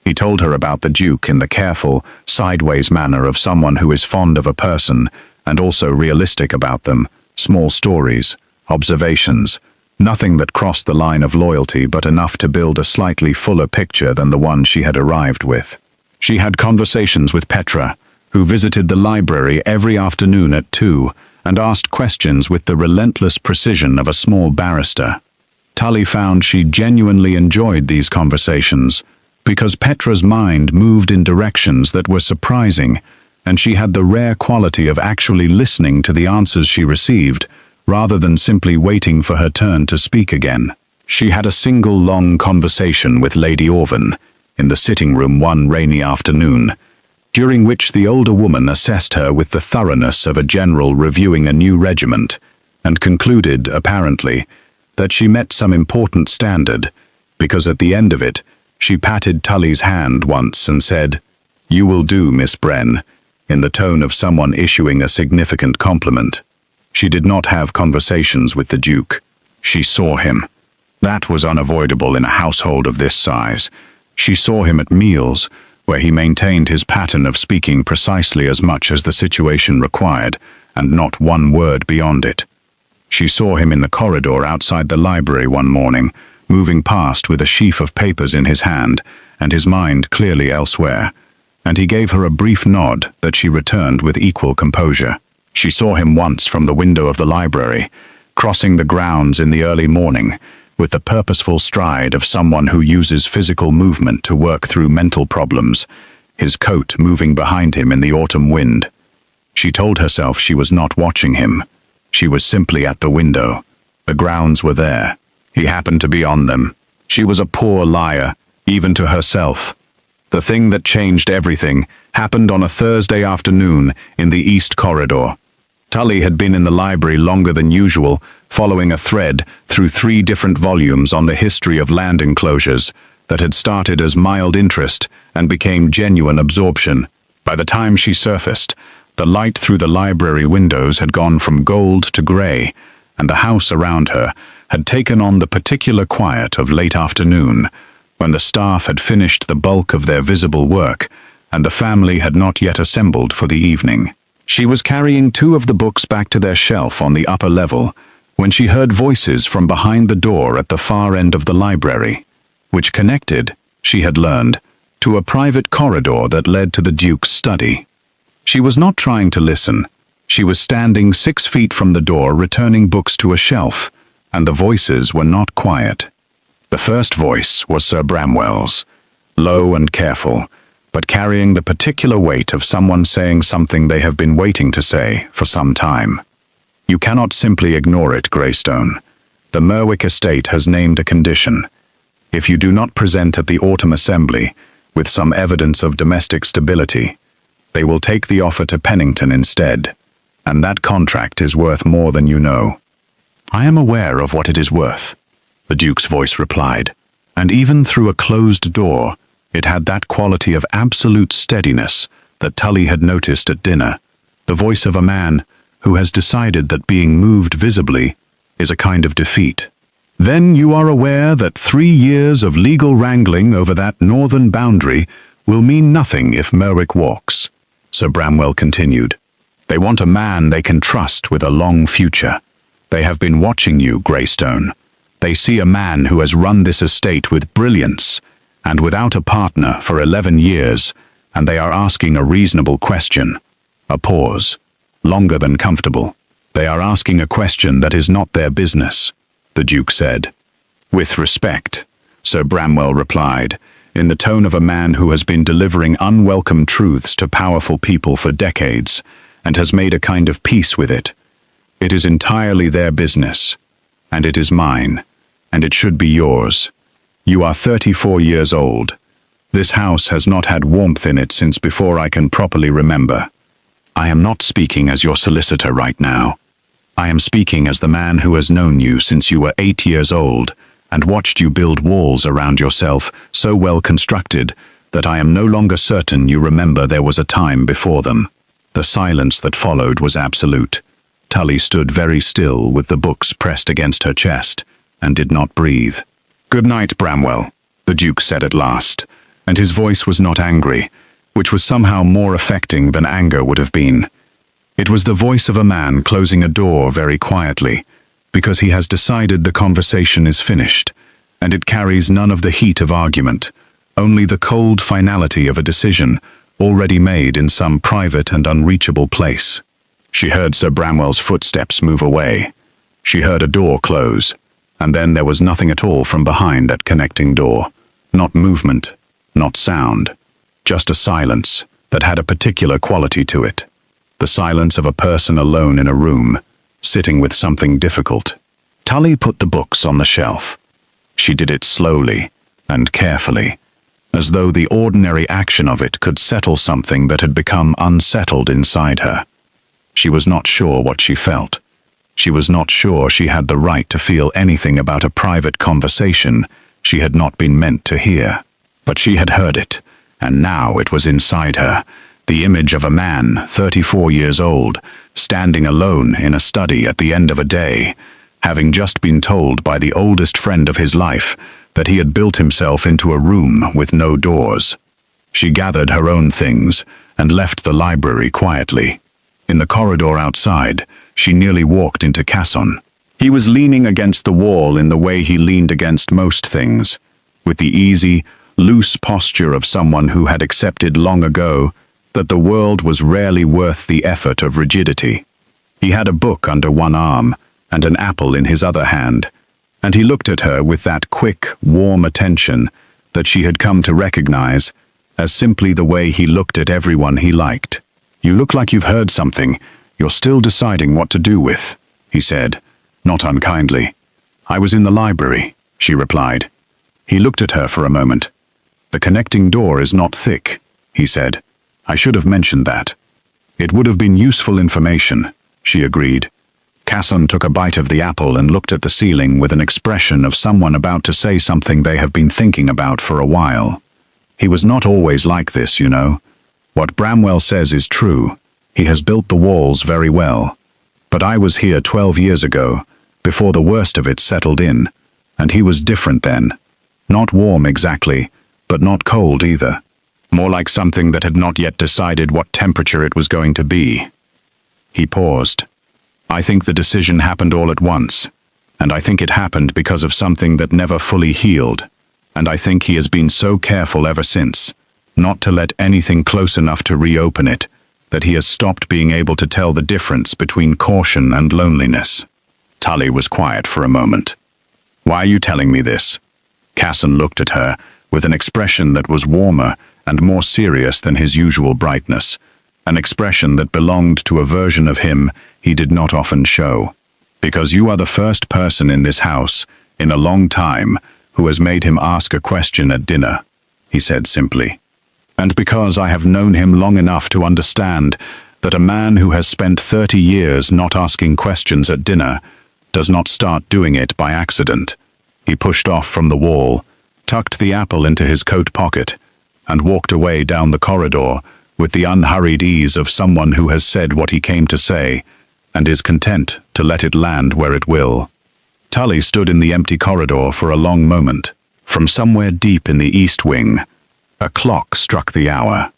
He told her about the Duke in the careful, sideways manner of someone who is fond of a person and also realistic about them, small stories, observations, nothing that crossed the line of loyalty but enough to build a slightly fuller picture than the one she had arrived with. She had conversations with Petra, who visited the library every afternoon at 2 and asked questions with the relentless precision of a small barrister. Tulley found she genuinely enjoyed these conversations because Petra's mind moved in directions that were surprising, and she had the rare quality of actually listening to the answers she received, rather than simply waiting for her turn to speak again. She had a single long conversation with Lady Orvan in the sitting room one rainy afternoon, during which the older woman assessed her with the thoroughness of a general reviewing a new regiment, and concluded, apparently, that she met some important standard, because at the end of it, she patted Tulley's hand once and said, "You will do, Miss Brenn," in the tone of someone issuing a significant compliment. She did not have conversations with the Duke. She saw him. That was unavoidable in a household of this size. She saw him at meals, where he maintained his pattern of speaking precisely as much as the situation required, and not one word beyond it. She saw him in the corridor outside the library one morning, moving past with a sheaf of papers in his hand, and his mind clearly elsewhere, and he gave her a brief nod that she returned with equal composure. She saw him once from the window of the library, crossing the grounds in the early morning, with the purposeful stride of someone who uses physical movement to work through mental problems, his coat moving behind him in the autumn wind. She told herself she was not watching him. She was simply at the window. The grounds were there. He happened to be on them. She was a poor liar, even to herself. The thing that changed everything happened on a Thursday afternoon in the East Corridor. Tulley had been in the library longer than usual, following a thread through 3 different volumes on the history of land enclosures that had started as mild interest and became genuine absorption. By the time she surfaced, the light through the library windows had gone from gold to grey, and the house around her had taken on the particular quiet of late afternoon, when the staff had finished the bulk of their visible work, and the family had not yet assembled for the evening. She was carrying 2 of the books back to their shelf on the upper level, when she heard voices from behind the door at the far end of the library, which connected, she had learned, to a private corridor that led to the Duke's study. She was not trying to listen. She was standing 6 feet from the door returning books to a shelf, and the voices were not quiet. The first voice was Sir Bramwell's, low and careful, but carrying the particular weight of someone saying something they have been waiting to say for some time. You cannot simply ignore it, Greystone. The Merwick estate has named a condition. If you do not present at the autumn assembly with some evidence of domestic stability, they will take the offer to Pennington instead, and that contract is worth more than you know. I am aware of what it is worth, the Duke's voice replied, and even through a closed door, it had that quality of absolute steadiness that Tulley had noticed at dinner, the voice of a man who has decided that being moved visibly is a kind of defeat. Then you are aware that 3 years of legal wrangling over that northern boundary will mean nothing if Merwick walks, Sir Bramwell continued. They want a man they can trust with a long future. They have been watching you, Greystone. They see a man who has run this estate with brilliance and without a partner for 11 years, and they are asking a reasonable question. A pause, longer than comfortable. They are asking a question that is not their business, the Duke said. With respect, Sir Bramwell replied, in the tone of a man who has been delivering unwelcome truths to powerful people for decades, and has made a kind of peace with it. It is entirely their business, and it is mine, and it should be yours. You are 34 years old. This house has not had warmth in it since before I can properly remember. I am not speaking as your solicitor right now. I am speaking as the man who has known you since you were 8 years old and watched you build walls around yourself so well constructed that I am no longer certain you remember there was a time before them. The silence that followed was absolute. Tulley stood very still with the books pressed against her chest and did not breathe. "Good night, Bramwell," the Duke said at last, and his voice was not angry, which was somehow more affecting than anger would have been. It was the voice of a man closing a door very quietly, because he has decided the conversation is finished, and it carries none of the heat of argument, only the cold finality of a decision already made in some private and unreachable place. She heard Sir Bramwell's footsteps move away. She heard a door close, and then there was nothing at all from behind that connecting door. Not movement, not sound, just a silence that had a particular quality to it. The silence of a person alone in a room, sitting with something difficult. Tulley put the books on the shelf. She did it slowly and carefully, as though the ordinary action of it could settle something that had become unsettled inside her. She was not sure what she felt. She was not sure she had the right to feel anything about a private conversation she had not been meant to hear. But she had heard it, and now it was inside her, the image of a man, 34 years old, standing alone in a study at the end of a day, having just been told by the oldest friend of his life that he had built himself into a room with no doors. She gathered her own things and left the library quietly. In the corridor outside, she nearly walked into Casson. He was leaning against the wall in the way he leaned against most things, with the easy, loose posture of someone who had accepted long ago that the world was rarely worth the effort of rigidity. He had a book under one arm and an apple in his other hand, and he looked at her with that quick, warm attention that she had come to recognize as simply the way he looked at everyone he liked. "You look like you've heard something you're still deciding what to do with," he said, not unkindly. "I was in the library," she replied. He looked at her for a moment. "The connecting door is not thick," he said. "I should have mentioned that." "It would have been useful information," she agreed. Casson took a bite of the apple and looked at the ceiling with an expression of someone about to say something they have been thinking about for a while. He was not always like this, you know. What Bramwell says is true. He has built the walls very well. But I was here 12 years ago, before the worst of it settled in, and he was different then. Not warm exactly, but not cold either. More like something that had not yet decided what temperature it was going to be. He paused. "I think the decision happened all at once, and I think it happened because of something that never fully healed, and I think he has been so careful ever since, not to let anything close enough to reopen it, that he has stopped being able to tell the difference between caution and loneliness." Tulley was quiet for a moment. "Why are you telling me this?" Casson looked at her with an expression that was warmer and more serious than his usual brightness, an expression that belonged to a version of him he did not often show. "Because you are the first person in this house, in a long time, who has made him ask a question at dinner," he said simply. "And because I have known him long enough to understand that a man who has spent 30 years not asking questions at dinner does not start doing it by accident." He pushed off from the wall, tucked the apple into his coat pocket, and walked away down the corridor with the unhurried ease of someone who has said what he came to say and is content to let it land where it will. Tulley stood in the empty corridor for a long moment. From somewhere deep in the east wing, a clock struck the hour.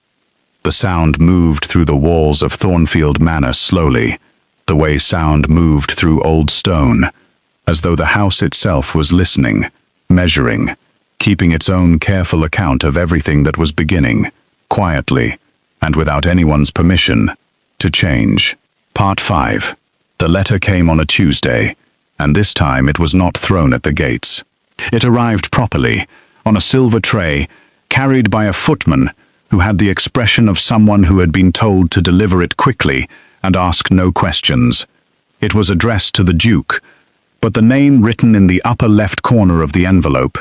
The sound moved through the walls of Thornfield Manor slowly, the way sound moved through old stone, as though the house itself was listening, measuring, keeping its own careful account of everything that was beginning, quietly, and without anyone's permission, to change. Part 5. The letter came on a Tuesday, and this time it was not thrown at the gates. It arrived properly, on a silver tray, carried by a footman who had the expression of someone who had been told to deliver it quickly and ask no questions. It was addressed to the Duke, but the name written in the upper left corner of the envelope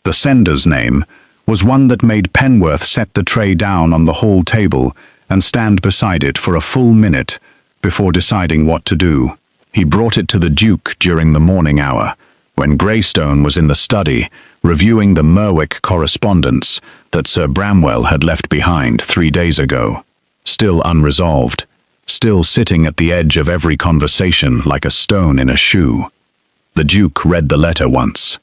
The sender's name was one that made Penworth set the tray down on the hall table and stand beside it for a full minute before deciding what to do. He brought it to the Duke during the morning hour, when Greystone was in the study reviewing the Merwick correspondence that Sir Bramwell had left behind 3 days ago. Still unresolved, still sitting at the edge of every conversation like a stone in a shoe. The Duke read the letter once.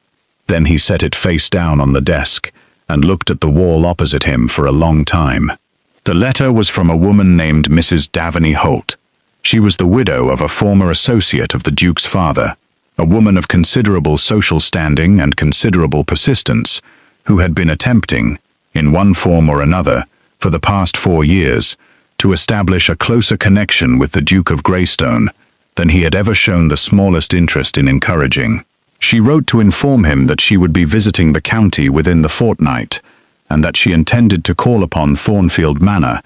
Then he set it face down on the desk and looked at the wall opposite him for a long time. The letter was from a woman named Mrs. Daveney Holt. She was the widow of a former associate of the Duke's father, a woman of considerable social standing and considerable persistence, who had been attempting, in one form or another, for the past 4 years, to establish a closer connection with the Duke of Greystone than he had ever shown the smallest interest in encouraging. She wrote to inform him that she would be visiting the county within the fortnight, and that she intended to call upon Thornfield Manor,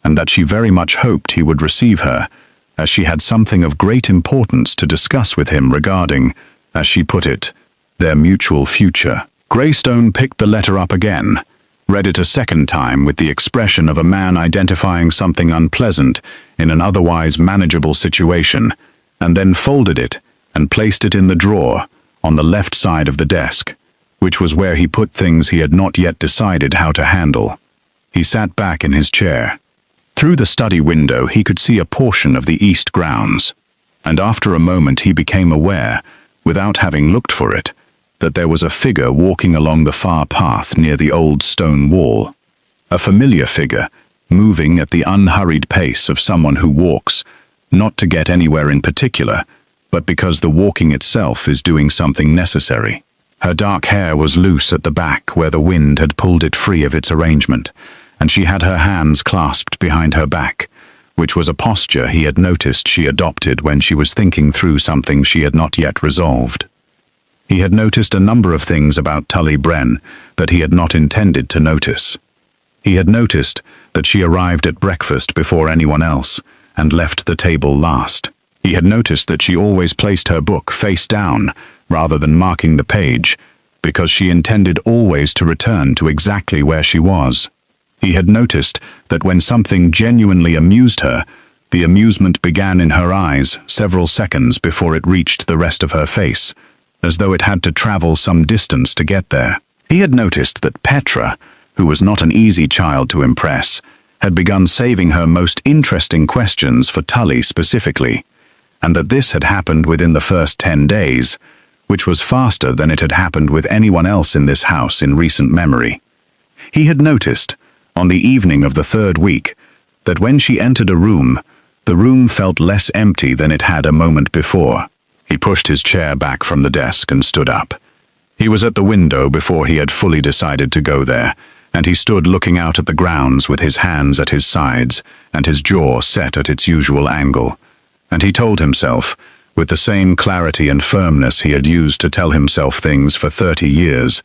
and that she very much hoped he would receive her, as she had something of great importance to discuss with him regarding, as she put it, their mutual future. Greystone picked the letter up again, read it a second time with the expression of a man identifying something unpleasant in an otherwise manageable situation, and then folded it and placed it in the drawer on the left side of the desk, which was where he put things he had not yet decided how to handle. He sat back in his chair. Through the study window he could see a portion of the east grounds, and after a moment he became aware, without having looked for it, that there was a figure walking along the far path near the old stone wall. A familiar figure, moving at the unhurried pace of someone who walks, not to get anywhere in particular, but because the walking itself is doing something necessary. Her dark hair was loose at the back where the wind had pulled it free of its arrangement, and she had her hands clasped behind her back, which was a posture he had noticed she adopted when she was thinking through something she had not yet resolved. He had noticed a number of things about Tulley Brenn that he had not intended to notice. He had noticed that she arrived at breakfast before anyone else and left the table last. He had noticed that she always placed her book face down rather than marking the page, because she intended always to return to exactly where she was. He had noticed that when something genuinely amused her, the amusement began in her eyes several seconds before it reached the rest of her face, as though it had to travel some distance to get there. He had noticed that Petra, who was not an easy child to impress, had begun saving her most interesting questions for Tulley specifically, and that this had happened within the first 10 days, which was faster than it had happened with anyone else in this house in recent memory. He had noticed, on the evening of the 3rd week, that when she entered a room, the room felt less empty than it had a moment before. He pushed his chair back from the desk and stood up. He was at the window before he had fully decided to go there, and he stood looking out at the grounds with his hands at his sides and his jaw set at its usual angle. And he told himself, with the same clarity and firmness he had used to tell himself things for 30 years,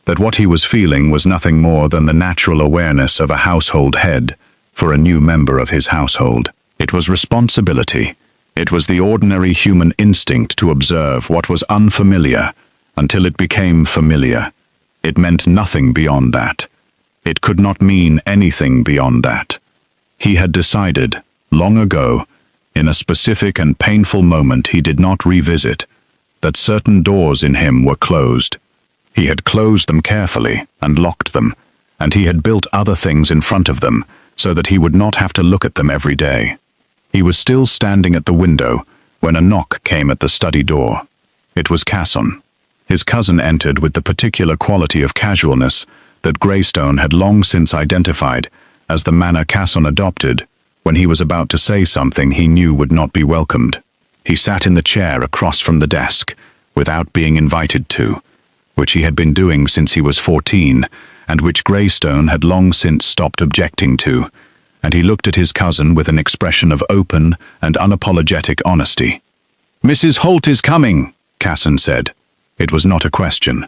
that what he was feeling was nothing more than the natural awareness of a household head for a new member of his household. It was responsibility. It was the ordinary human instinct to observe what was unfamiliar until it became familiar. It meant nothing beyond that. It could not mean anything beyond that. He had decided, long ago, in a specific and painful moment he did not revisit, that certain doors in him were closed. He had closed them carefully and locked them, and he had built other things in front of them so that he would not have to look at them every day. He was still standing at the window when a knock came at the study door. It was Casson. His cousin entered with the particular quality of casualness that Greystone had long since identified as the manner Casson adopted when he was about to say something he knew would not be welcomed. He sat in the chair across from the desk, without being invited to, which he had been doing since he was 14, and which Greystone had long since stopped objecting to, and he looked at his cousin with an expression of open and unapologetic honesty. "Mrs. Holt is coming," Casson said. It was not a question.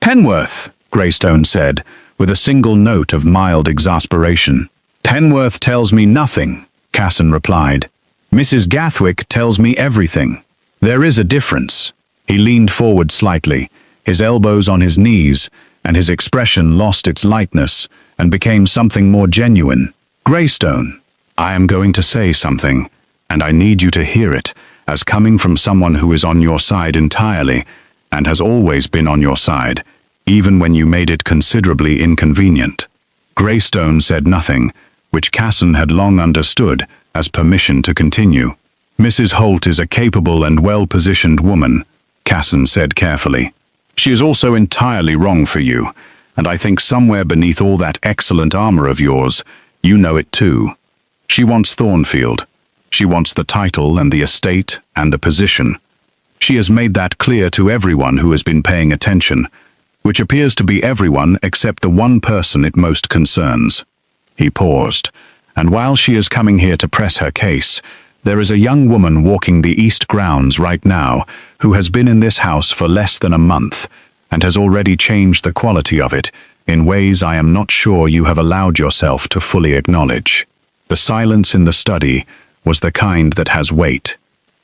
"Penworth," Greystone said, with a single note of mild exasperation. "Penworth tells me nothing," Casson replied. "Mrs. Gathwick tells me everything. There is a difference." He leaned forward slightly, his elbows on his knees, and his expression lost its lightness and became something more genuine. "Greystone, I am going to say something, and I need you to hear it, as coming from someone who is on your side entirely, and has always been on your side, even when you made it considerably inconvenient." Greystone said nothing, which Casson had long understood as permission to continue. "Mrs. Holt is a capable and well-positioned woman," Casson said carefully. "She is also entirely wrong for you, and I think somewhere beneath all that excellent armor of yours, you know it too. She wants Thornfield. She wants the title and the estate and the position. She has made that clear to everyone who has been paying attention, which appears to be everyone except the one person it most concerns." He paused, "And while she is coming here to press her case, there is a young woman walking the east grounds right now who has been in this house for less than a month and has already changed the quality of it in ways I am not sure you have allowed yourself to fully acknowledge." The silence in the study was the kind that has weight.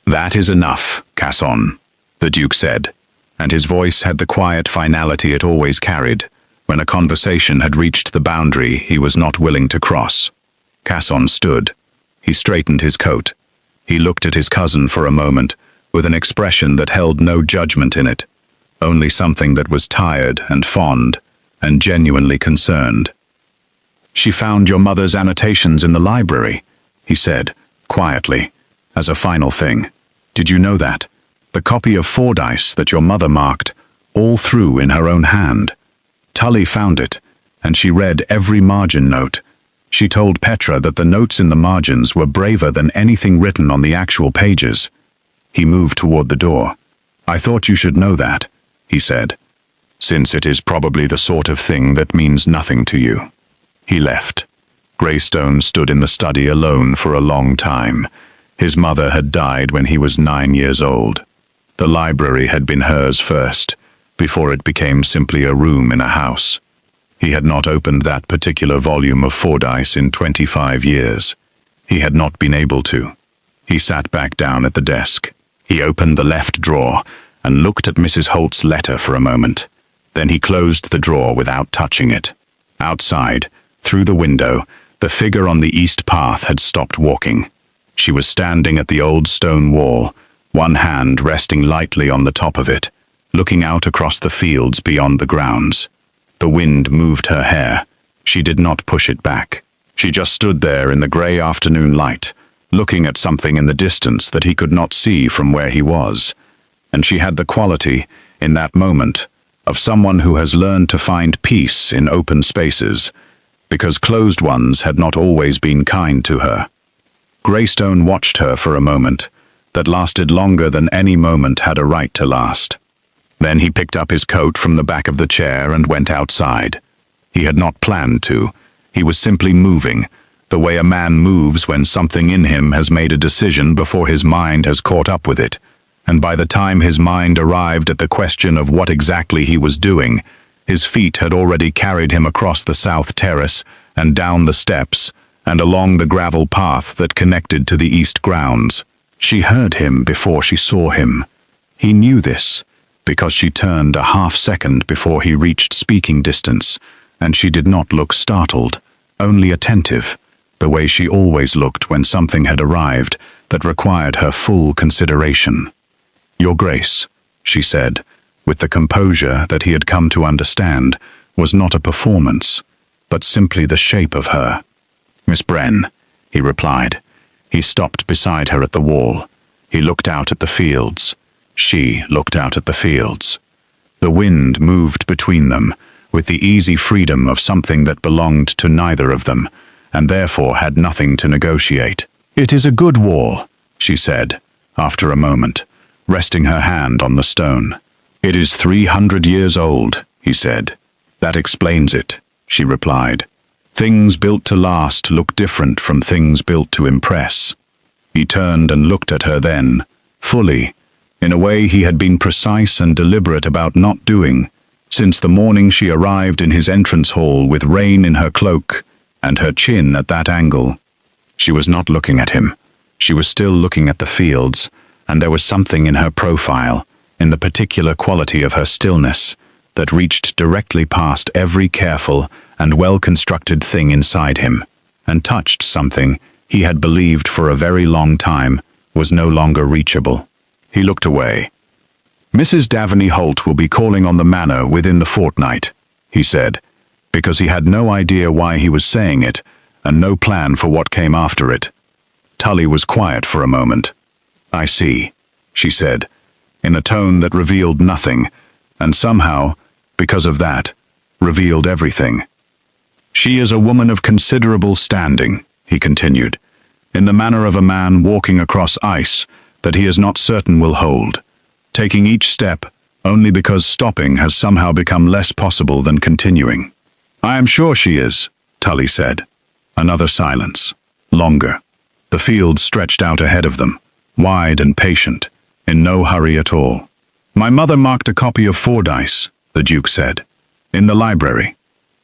"That is enough, Casson," the Duke said, and his voice had the quiet finality it always carried when a conversation had reached the boundary he was not willing to cross. Casson stood. He straightened his coat. He looked at his cousin for a moment with an expression that held no judgment in it, only something that was tired and fond and genuinely concerned. "She found your mother's annotations in the library," he said, quietly, as a final thing. "Did you know that? The copy of Fordyce that your mother marked, all through in her own hand. Tully found it, and she read every margin note. She told Petra that the notes in the margins were braver than anything written on the actual pages." He moved toward the door. "I thought you should know that," he said, "since it is probably the sort of thing that means nothing to you." He left. Greystone stood in the study alone for a long time. His mother had died when he was 9 years old. The library had been hers first, before it became simply a room in a house. He had not opened that particular volume of Fordyce in 25 years. He had not been able to. He sat back down at the desk. He opened the left drawer and looked at Mrs. Holt's letter for a moment. Then he closed the drawer without touching it. Outside, through the window, the figure on the east path had stopped walking. She was standing at the old stone wall, one hand resting lightly on the top of it, looking out across the fields beyond the grounds. The wind moved her hair. She did not push it back. She just stood there in the grey afternoon light, looking at something in the distance that he could not see from where he was. And she had the quality, in that moment, of someone who has learned to find peace in open spaces, because closed ones had not always been kind to her. Greystone watched her for a moment that lasted longer than any moment had a right to last. Then he picked up his coat from the back of the chair and went outside. He had not planned to. He was simply moving, the way a man moves when something in him has made a decision before his mind has caught up with it. And by the time his mind arrived at the question of what exactly he was doing, his feet had already carried him across the south terrace and down the steps and along the gravel path that connected to the east grounds. She heard him before she saw him. He knew this, because she turned a half-second before he reached speaking distance, and she did not look startled, only attentive, the way she always looked when something had arrived that required her full consideration. "Your Grace," she said, with the composure that he had come to understand was not a performance, but simply the shape of her. "Miss Brenn," he replied. He stopped beside her at the wall. He looked out at the fields. She looked out at the fields. The wind moved between them with the easy freedom of something that belonged to neither of them, and therefore had nothing to negotiate. "It is a good wall," she said, after a moment, resting her hand on the stone. "It is 300 years old," he said. "That explains it," she replied. "Things built to last look different from things built to impress." He turned and looked at her then, fully, in a way he had been precise and deliberate about not doing, since the morning she arrived in his entrance hall with rain in her cloak and her chin at that angle. She was not looking at him. She was still looking at the fields, and there was something in her profile, in the particular quality of her stillness, that reached directly past every careful and well-constructed thing inside him, and touched something he had believed for a very long time was no longer reachable. He looked away. "Mrs. Daveney Holt will be calling on the manor within the fortnight," he said, because he had no idea why he was saying it, and no plan for what came after it. Tulley was quiet for a moment. "I see," she said, in a tone that revealed nothing, and somehow, because of that, revealed everything. "She is a woman of considerable standing," he continued, "in the manner of a man walking across ice that he is not certain will hold, taking each step only because stopping has somehow become less possible than continuing." "I am sure she is," Tulley said. Another silence. Longer. The field stretched out ahead of them, wide and patient, in no hurry at all. "My mother marked a copy of Fordyce," the Duke said, "in the library.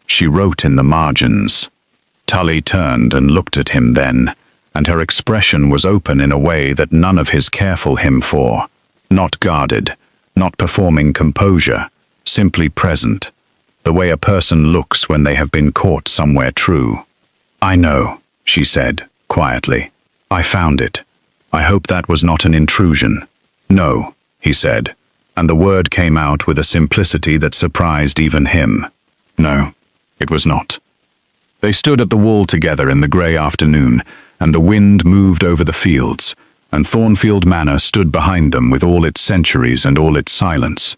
She wrote in the margins." Tulley turned and looked at him then, and her expression was open in a way that none of his careful him for. Not guarded, not performing composure, simply present, the way a person looks when they have been caught somewhere true. "I know," she said, quietly. "I found it. I hope that was not an intrusion." "No," he said, and the word came out with a simplicity that surprised even him. "No, it was not." They stood at the wall together in the grey afternoon, and the wind moved over the fields, and Thornfield Manor stood behind them with all its centuries and all its silence,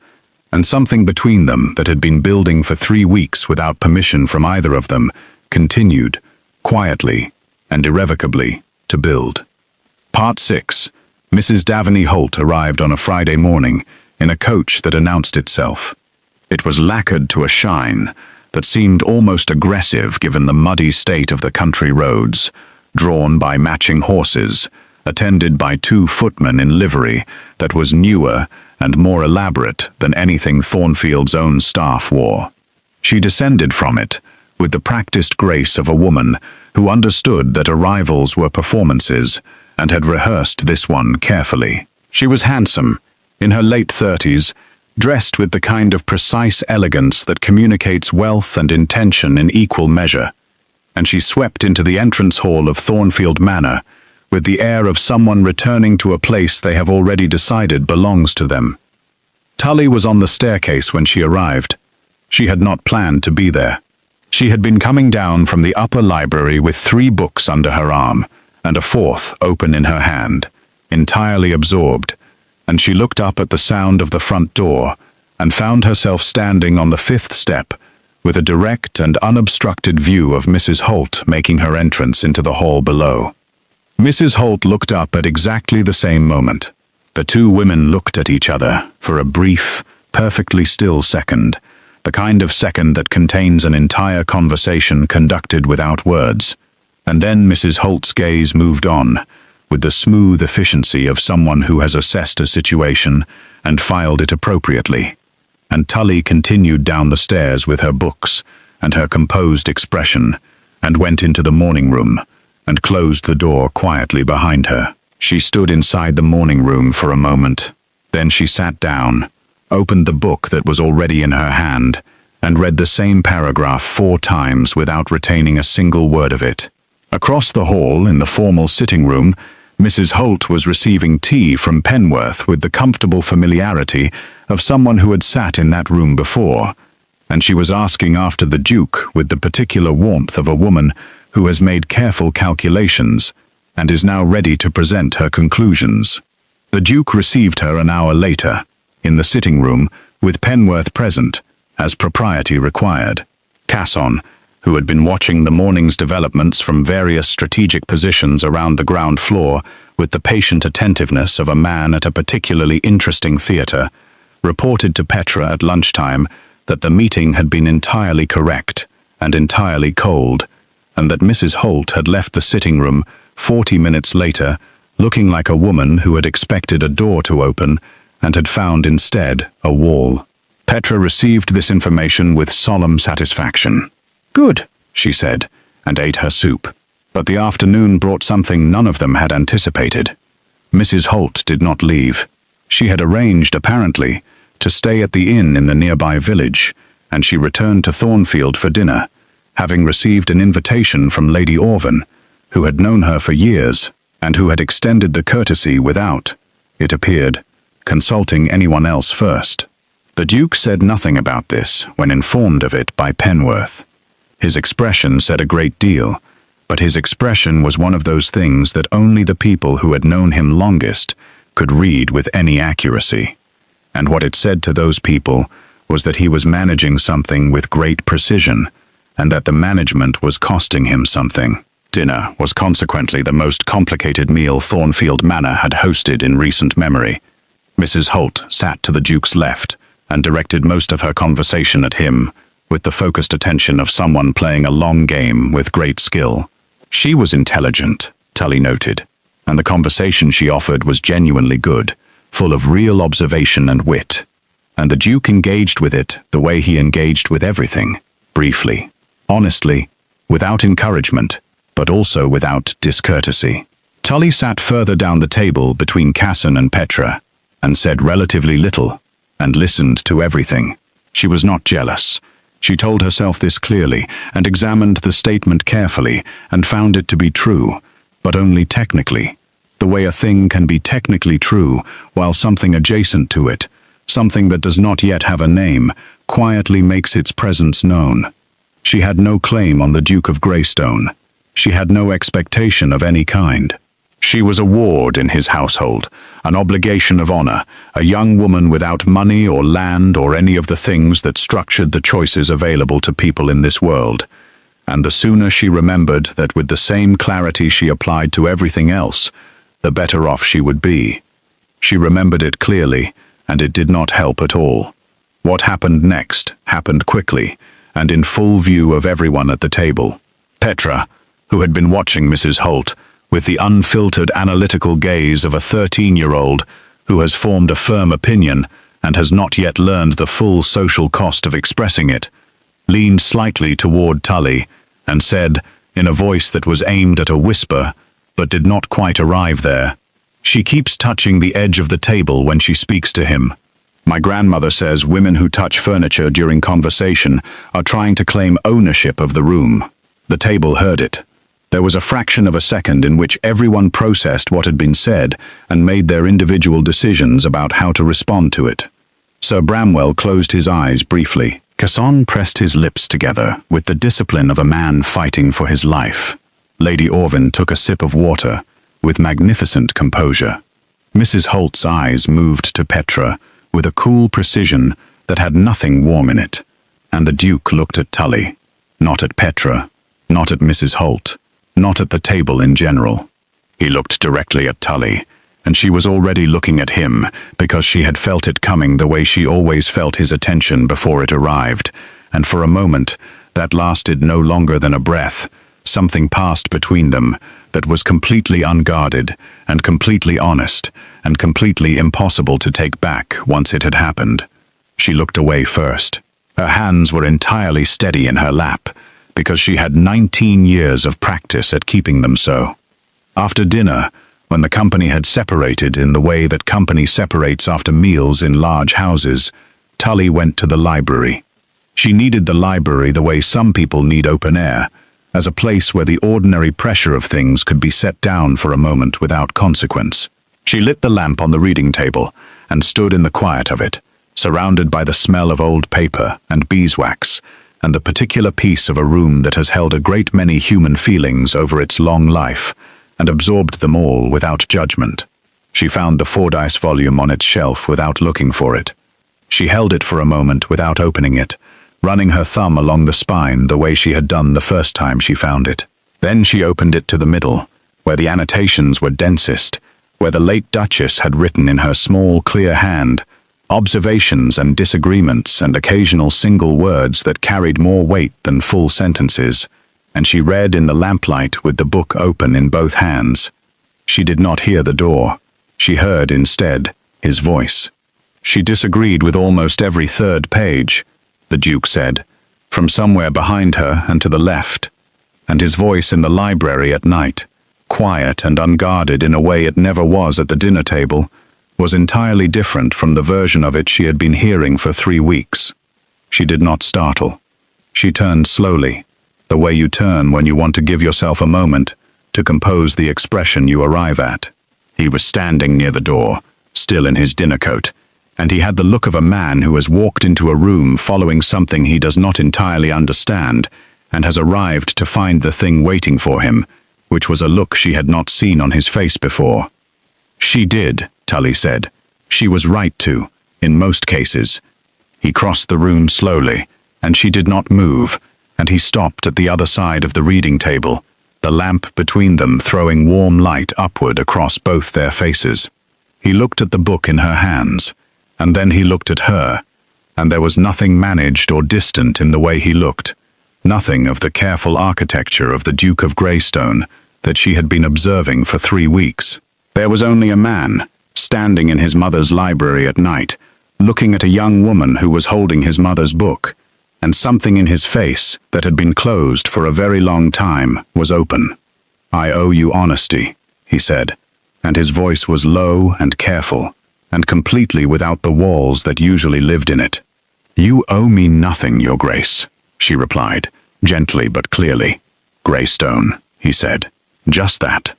and something between them that had been building for 3 weeks without permission from either of them continued, quietly and irrevocably, to build. Part 6. Mrs. Daveney Holt arrived on a Friday morning in a coach that announced itself. It was lacquered to a shine that seemed almost aggressive given the muddy state of the country roads, drawn by matching horses, attended by 2 footmen in livery that was newer and more elaborate than anything Thornfield's own staff wore. She descended from it with the practiced grace of a woman who understood that arrivals were performances and had rehearsed this one carefully. She was handsome, in her late 30s, dressed with the kind of precise elegance that communicates wealth and intention in equal measure, and she swept into the entrance hall of Thornfield Manor with the air of someone returning to a place they have already decided belongs to them. Tulley was on the staircase when she arrived. She had not planned to be there. She had been coming down from the upper library with 3 books under her arm and a 4th open in her hand, entirely absorbed, and she looked up at the sound of the front door and found herself standing on the 5th step with a direct and unobstructed view of Mrs. Holt making her entrance into the hall below. Mrs. Holt looked up at exactly the same moment. The 2 women looked at each other for a brief, perfectly still second, the kind of second that contains an entire conversation conducted without words. And then Mrs. Holt's gaze moved on, with the smooth efficiency of someone who has assessed a situation and filed it appropriately. And Tulley continued down the stairs with her books and her composed expression, and went into the morning room, and closed the door quietly behind her. She stood inside the morning room for a moment. Then she sat down, opened the book that was already in her hand, and read the same paragraph 4 times without retaining a single word of it. Across the hall, in the formal sitting room, Mrs. Holt was receiving tea from Penworth with the comfortable familiarity of someone who had sat in that room before, and she was asking after the Duke with the particular warmth of a woman who has made careful calculations and is now ready to present her conclusions. The Duke received her an hour later, in the sitting room, with Penworth present, as propriety required. Casson, who had been watching the morning's developments from various strategic positions around the ground floor with the patient attentiveness of a man at a particularly interesting theatre, reported to Petra at lunchtime that the meeting had been entirely correct and entirely cold, and that Mrs. Holt had left the sitting room 40 minutes later, looking like a woman who had expected a door to open and had found instead a wall. Petra received this information with solemn satisfaction. "Good," she said, and ate her soup. But the afternoon brought something none of them had anticipated. Mrs. Holt did not leave. She had arranged, apparently, to stay at the inn in the nearby village, and she returned to Thornfield for dinner, having received an invitation from Lady Orvan, who had known her for years, and who had extended the courtesy without, it appeared, consulting anyone else first. The Duke said nothing about this when informed of it by Penworth. His expression said a great deal, but his expression was one of those things that only the people who had known him longest could read with any accuracy. And what it said to those people was that he was managing something with great precision, and that the management was costing him something. Dinner was consequently the most complicated meal Thornfield Manor had hosted in recent memory. Mrs. Holt sat to the Duke's left and directed most of her conversation at him, with the focused attention of someone playing a long game with great skill. She was intelligent, Tulley noted, and the conversation she offered was genuinely good, full of real observation and wit. And the Duke engaged with it the way he engaged with everything, briefly, honestly, without encouragement, but also without discourtesy. Tulley sat further down the table between Casson and Petra, and said relatively little, and listened to everything. She was not jealous. She told herself this clearly, and examined the statement carefully, and found it to be true, but only technically. The way a thing can be technically true, while something adjacent to it, something that does not yet have a name, quietly makes its presence known. She had no claim on the Duke of Greystone. She had no expectation of any kind. She was a ward in his household, an obligation of honor, a young woman without money or land or any of the things that structured the choices available to people in this world. And the sooner she remembered that with the same clarity she applied to everything else, the better off she would be. She remembered it clearly, and it did not help at all. What happened next happened quickly, and in full view of everyone at the table. Petra, who had been watching Mrs. Holt, with the unfiltered analytical gaze of a 13-year-old who has formed a firm opinion and has not yet learned the full social cost of expressing it, leaned slightly toward Tulley and said, in a voice that was aimed at a whisper, but did not quite arrive there, "She keeps touching the edge of the table when she speaks to him. My grandmother says women who touch furniture during conversation are trying to claim ownership of the room." The table heard it. There was a fraction of a second in which everyone processed what had been said and made their individual decisions about how to respond to it. Sir Bramwell closed his eyes briefly. Casson pressed his lips together with the discipline of a man fighting for his life. Lady Orvan took a sip of water with magnificent composure. Mrs. Holt's eyes moved to Petra with a cool precision that had nothing warm in it, and the Duke looked at Tulley, not at Petra, not at Mrs. Holt, not at the table in general. He looked directly at Tulley, and she was already looking at him because she had felt it coming the way she always felt his attention before it arrived, and for a moment, that lasted no longer than a breath, something passed between them that was completely unguarded and completely honest and completely impossible to take back once it had happened. She looked away first. Her hands were entirely steady in her lap, because she had 19 years of practice at keeping them so. After dinner, when the company had separated in the way that company separates after meals in large houses, Tulley went to the library. She needed the library the way some people need open air, as a place where the ordinary pressure of things could be set down for a moment without consequence. She lit the lamp on the reading table and stood in the quiet of it, surrounded by the smell of old paper and beeswax, and the particular piece of a room that has held a great many human feelings over its long life, and absorbed them all without judgment. She found the Fordyce volume on its shelf without looking for it. She held it for a moment without opening it, running her thumb along the spine the way she had done the first time she found it. Then she opened it to the middle, where the annotations were densest, where the late Duchess had written in her small, clear hand, observations and disagreements and occasional single words that carried more weight than full sentences, and she read in the lamplight with the book open in both hands. She did not hear the door. She heard, instead, his voice. She disagreed with almost every third page, the Duke said, from somewhere behind her and to the left, and his voice in the library at night, quiet and unguarded in a way it never was at the dinner table, was entirely different from the version of it she had been hearing for 3 weeks. She did not startle. She turned slowly, the way you turn when you want to give yourself a moment to compose the expression you arrive at. He was standing near the door, still in his dinner coat, and he had the look of a man who has walked into a room following something he does not entirely understand and has arrived to find the thing waiting for him, which was a look she had not seen on his face before. She did, Tulley said. She was right to, in most cases. He crossed the room slowly, and she did not move, and he stopped at the other side of the reading table, the lamp between them throwing warm light upward across both their faces. He looked at the book in her hands, and then he looked at her, and there was nothing managed or distant in the way he looked, nothing of the careful architecture of the Duke of Greystone that she had been observing for 3 weeks. There was only a man, standing in his mother's library at night, looking at a young woman who was holding his mother's book, and something in his face that had been closed for a very long time was open. "I owe you honesty," he said, and his voice was low and careful, and completely without the walls that usually lived in it. "You owe me nothing, Your Grace," she replied, gently but clearly. "Greystone," he said. Just that.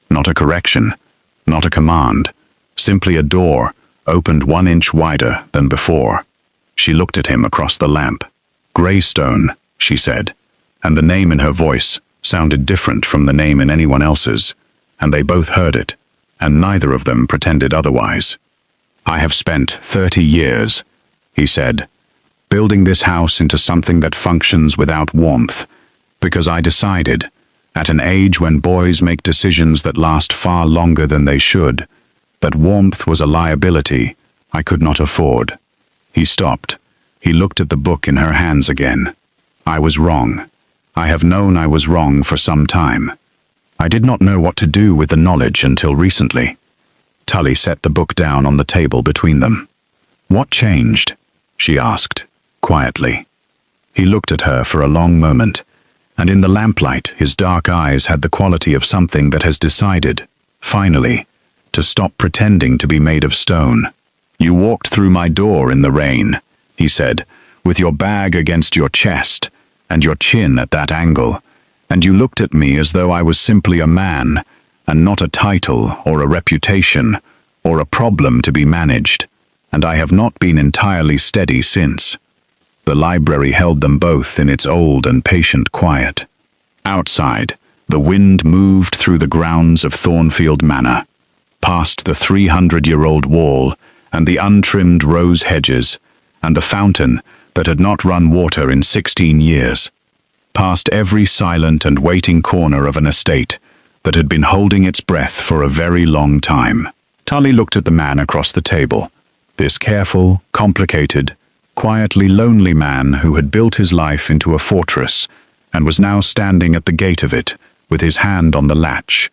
Not a correction, not a command, simply a door opened 1 inch wider than before. She looked at him across the lamp. "Greystone," she said, and the name in her voice sounded different from the name in anyone else's, and they both heard it, and neither of them pretended otherwise. "I have spent 30 years," he said, "building this house into something that functions without warmth, because I decided, at an age when boys make decisions that last far longer than they should, that warmth was a liability I could not afford." He stopped. He looked at the book in her hands again. "I was wrong. I have known I was wrong for some time. I did not know what to do with the knowledge until recently." Tulley set the book down on the table between them. "What changed?" she asked, quietly. He looked at her for a long moment, and in the lamplight his dark eyes had the quality of something that has decided, finally, to stop pretending to be made of stone. "You walked through my door in the rain," he said, "with your bag against your chest, and your chin at that angle, and you looked at me as though I was simply a man, and not a title or a reputation, or a problem to be managed, and I have not been entirely steady since." The library held them both in its old and patient quiet. Outside, the wind moved through the grounds of Thornfield Manor, past the 300-year-old wall and the untrimmed rose hedges, and the fountain that had not run water in 16 years, past every silent and waiting corner of an estate that had been holding its breath for a very long time. Tulley looked at the man across the table, this careful, complicated, quietly lonely man who had built his life into a fortress and was now standing at the gate of it with his hand on the latch,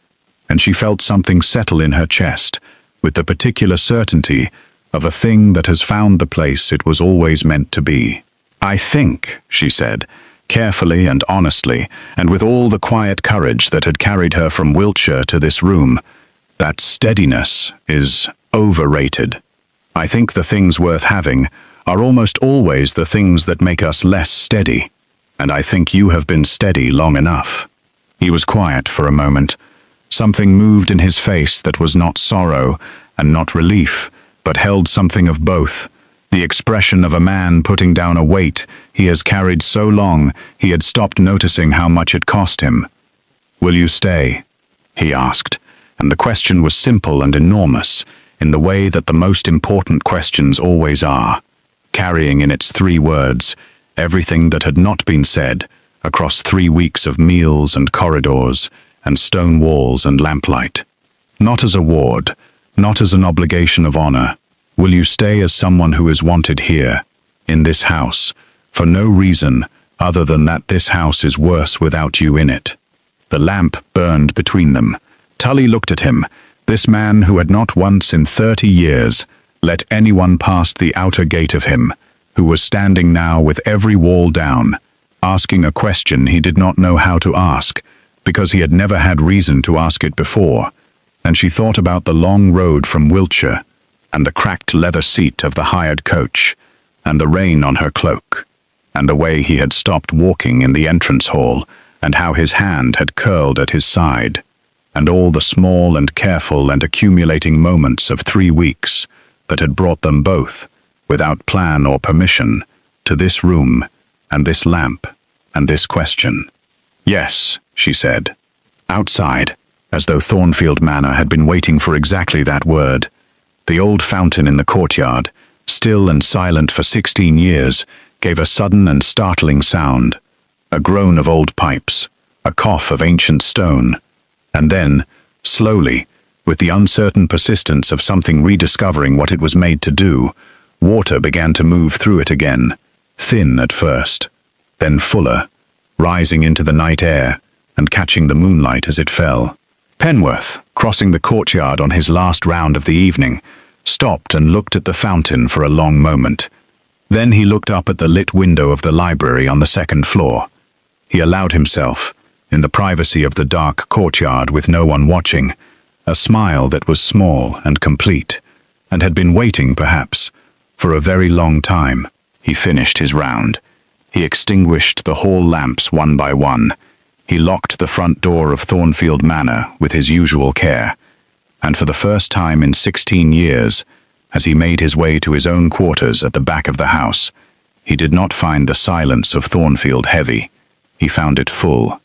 and she felt something settle in her chest with the particular certainty of a thing that has found the place it was always meant to be. "I think," she said, carefully and honestly, and with all the quiet courage that had carried her from Wiltshire to this room, "that steadiness is overrated. I think the things worth having are almost always the things that make us less steady, and I think you have been steady long enough." He was quiet for a moment. Something moved in his face that was not sorrow and not relief, but held something of both, the expression of a man putting down a weight he has carried so long he had stopped noticing how much it cost him. "Will you stay?" he asked, and the question was simple and enormous, in the way that the most important questions always are, carrying in its 3 words everything that had not been said across 3 weeks of meals and corridors and stone walls and lamplight. Not as a ward, not as an obligation of honor. Will you stay as someone who is wanted here, in this house, for no reason other than that this house is worse without you in it? The lamp burned between them. Tulley looked at him, this man who had not once in 30 years let anyone past the outer gate of him, who was standing now with every wall down, asking a question he did not know how to ask, because he had never had reason to ask it before, and she thought about the long road from Wiltshire, and the cracked leather seat of the hired coach, and the rain on her cloak, and the way he had stopped walking in the entrance hall, and how his hand had curled at his side, and all the small and careful and accumulating moments of 3 weeks that had brought them both, without plan or permission, to this room, and this lamp, and this question. "Yes," she said. Outside, as though Thornfield Manor had been waiting for exactly that word, the old fountain in the courtyard, still and silent for 16 years, gave a sudden and startling sound, a groan of old pipes, a cough of ancient stone, and then, slowly, with the uncertain persistence of something rediscovering what it was made to do, water began to move through it again, thin at first, then fuller, rising into the night air and catching the moonlight as it fell. Penworth, crossing the courtyard on his last round of the evening, stopped and looked at the fountain for a long moment. Then he looked up at the lit window of the library on the second floor. He allowed himself, in the privacy of the dark courtyard with no one watching, a smile that was small and complete, and had been waiting, perhaps, for a very long time. He finished his round. He extinguished the hall lamps one by one. He locked the front door of Thornfield Manor with his usual care, and for the first time in 16 years, as he made his way to his own quarters at the back of the house, he did not find the silence of Thornfield heavy. He found it full,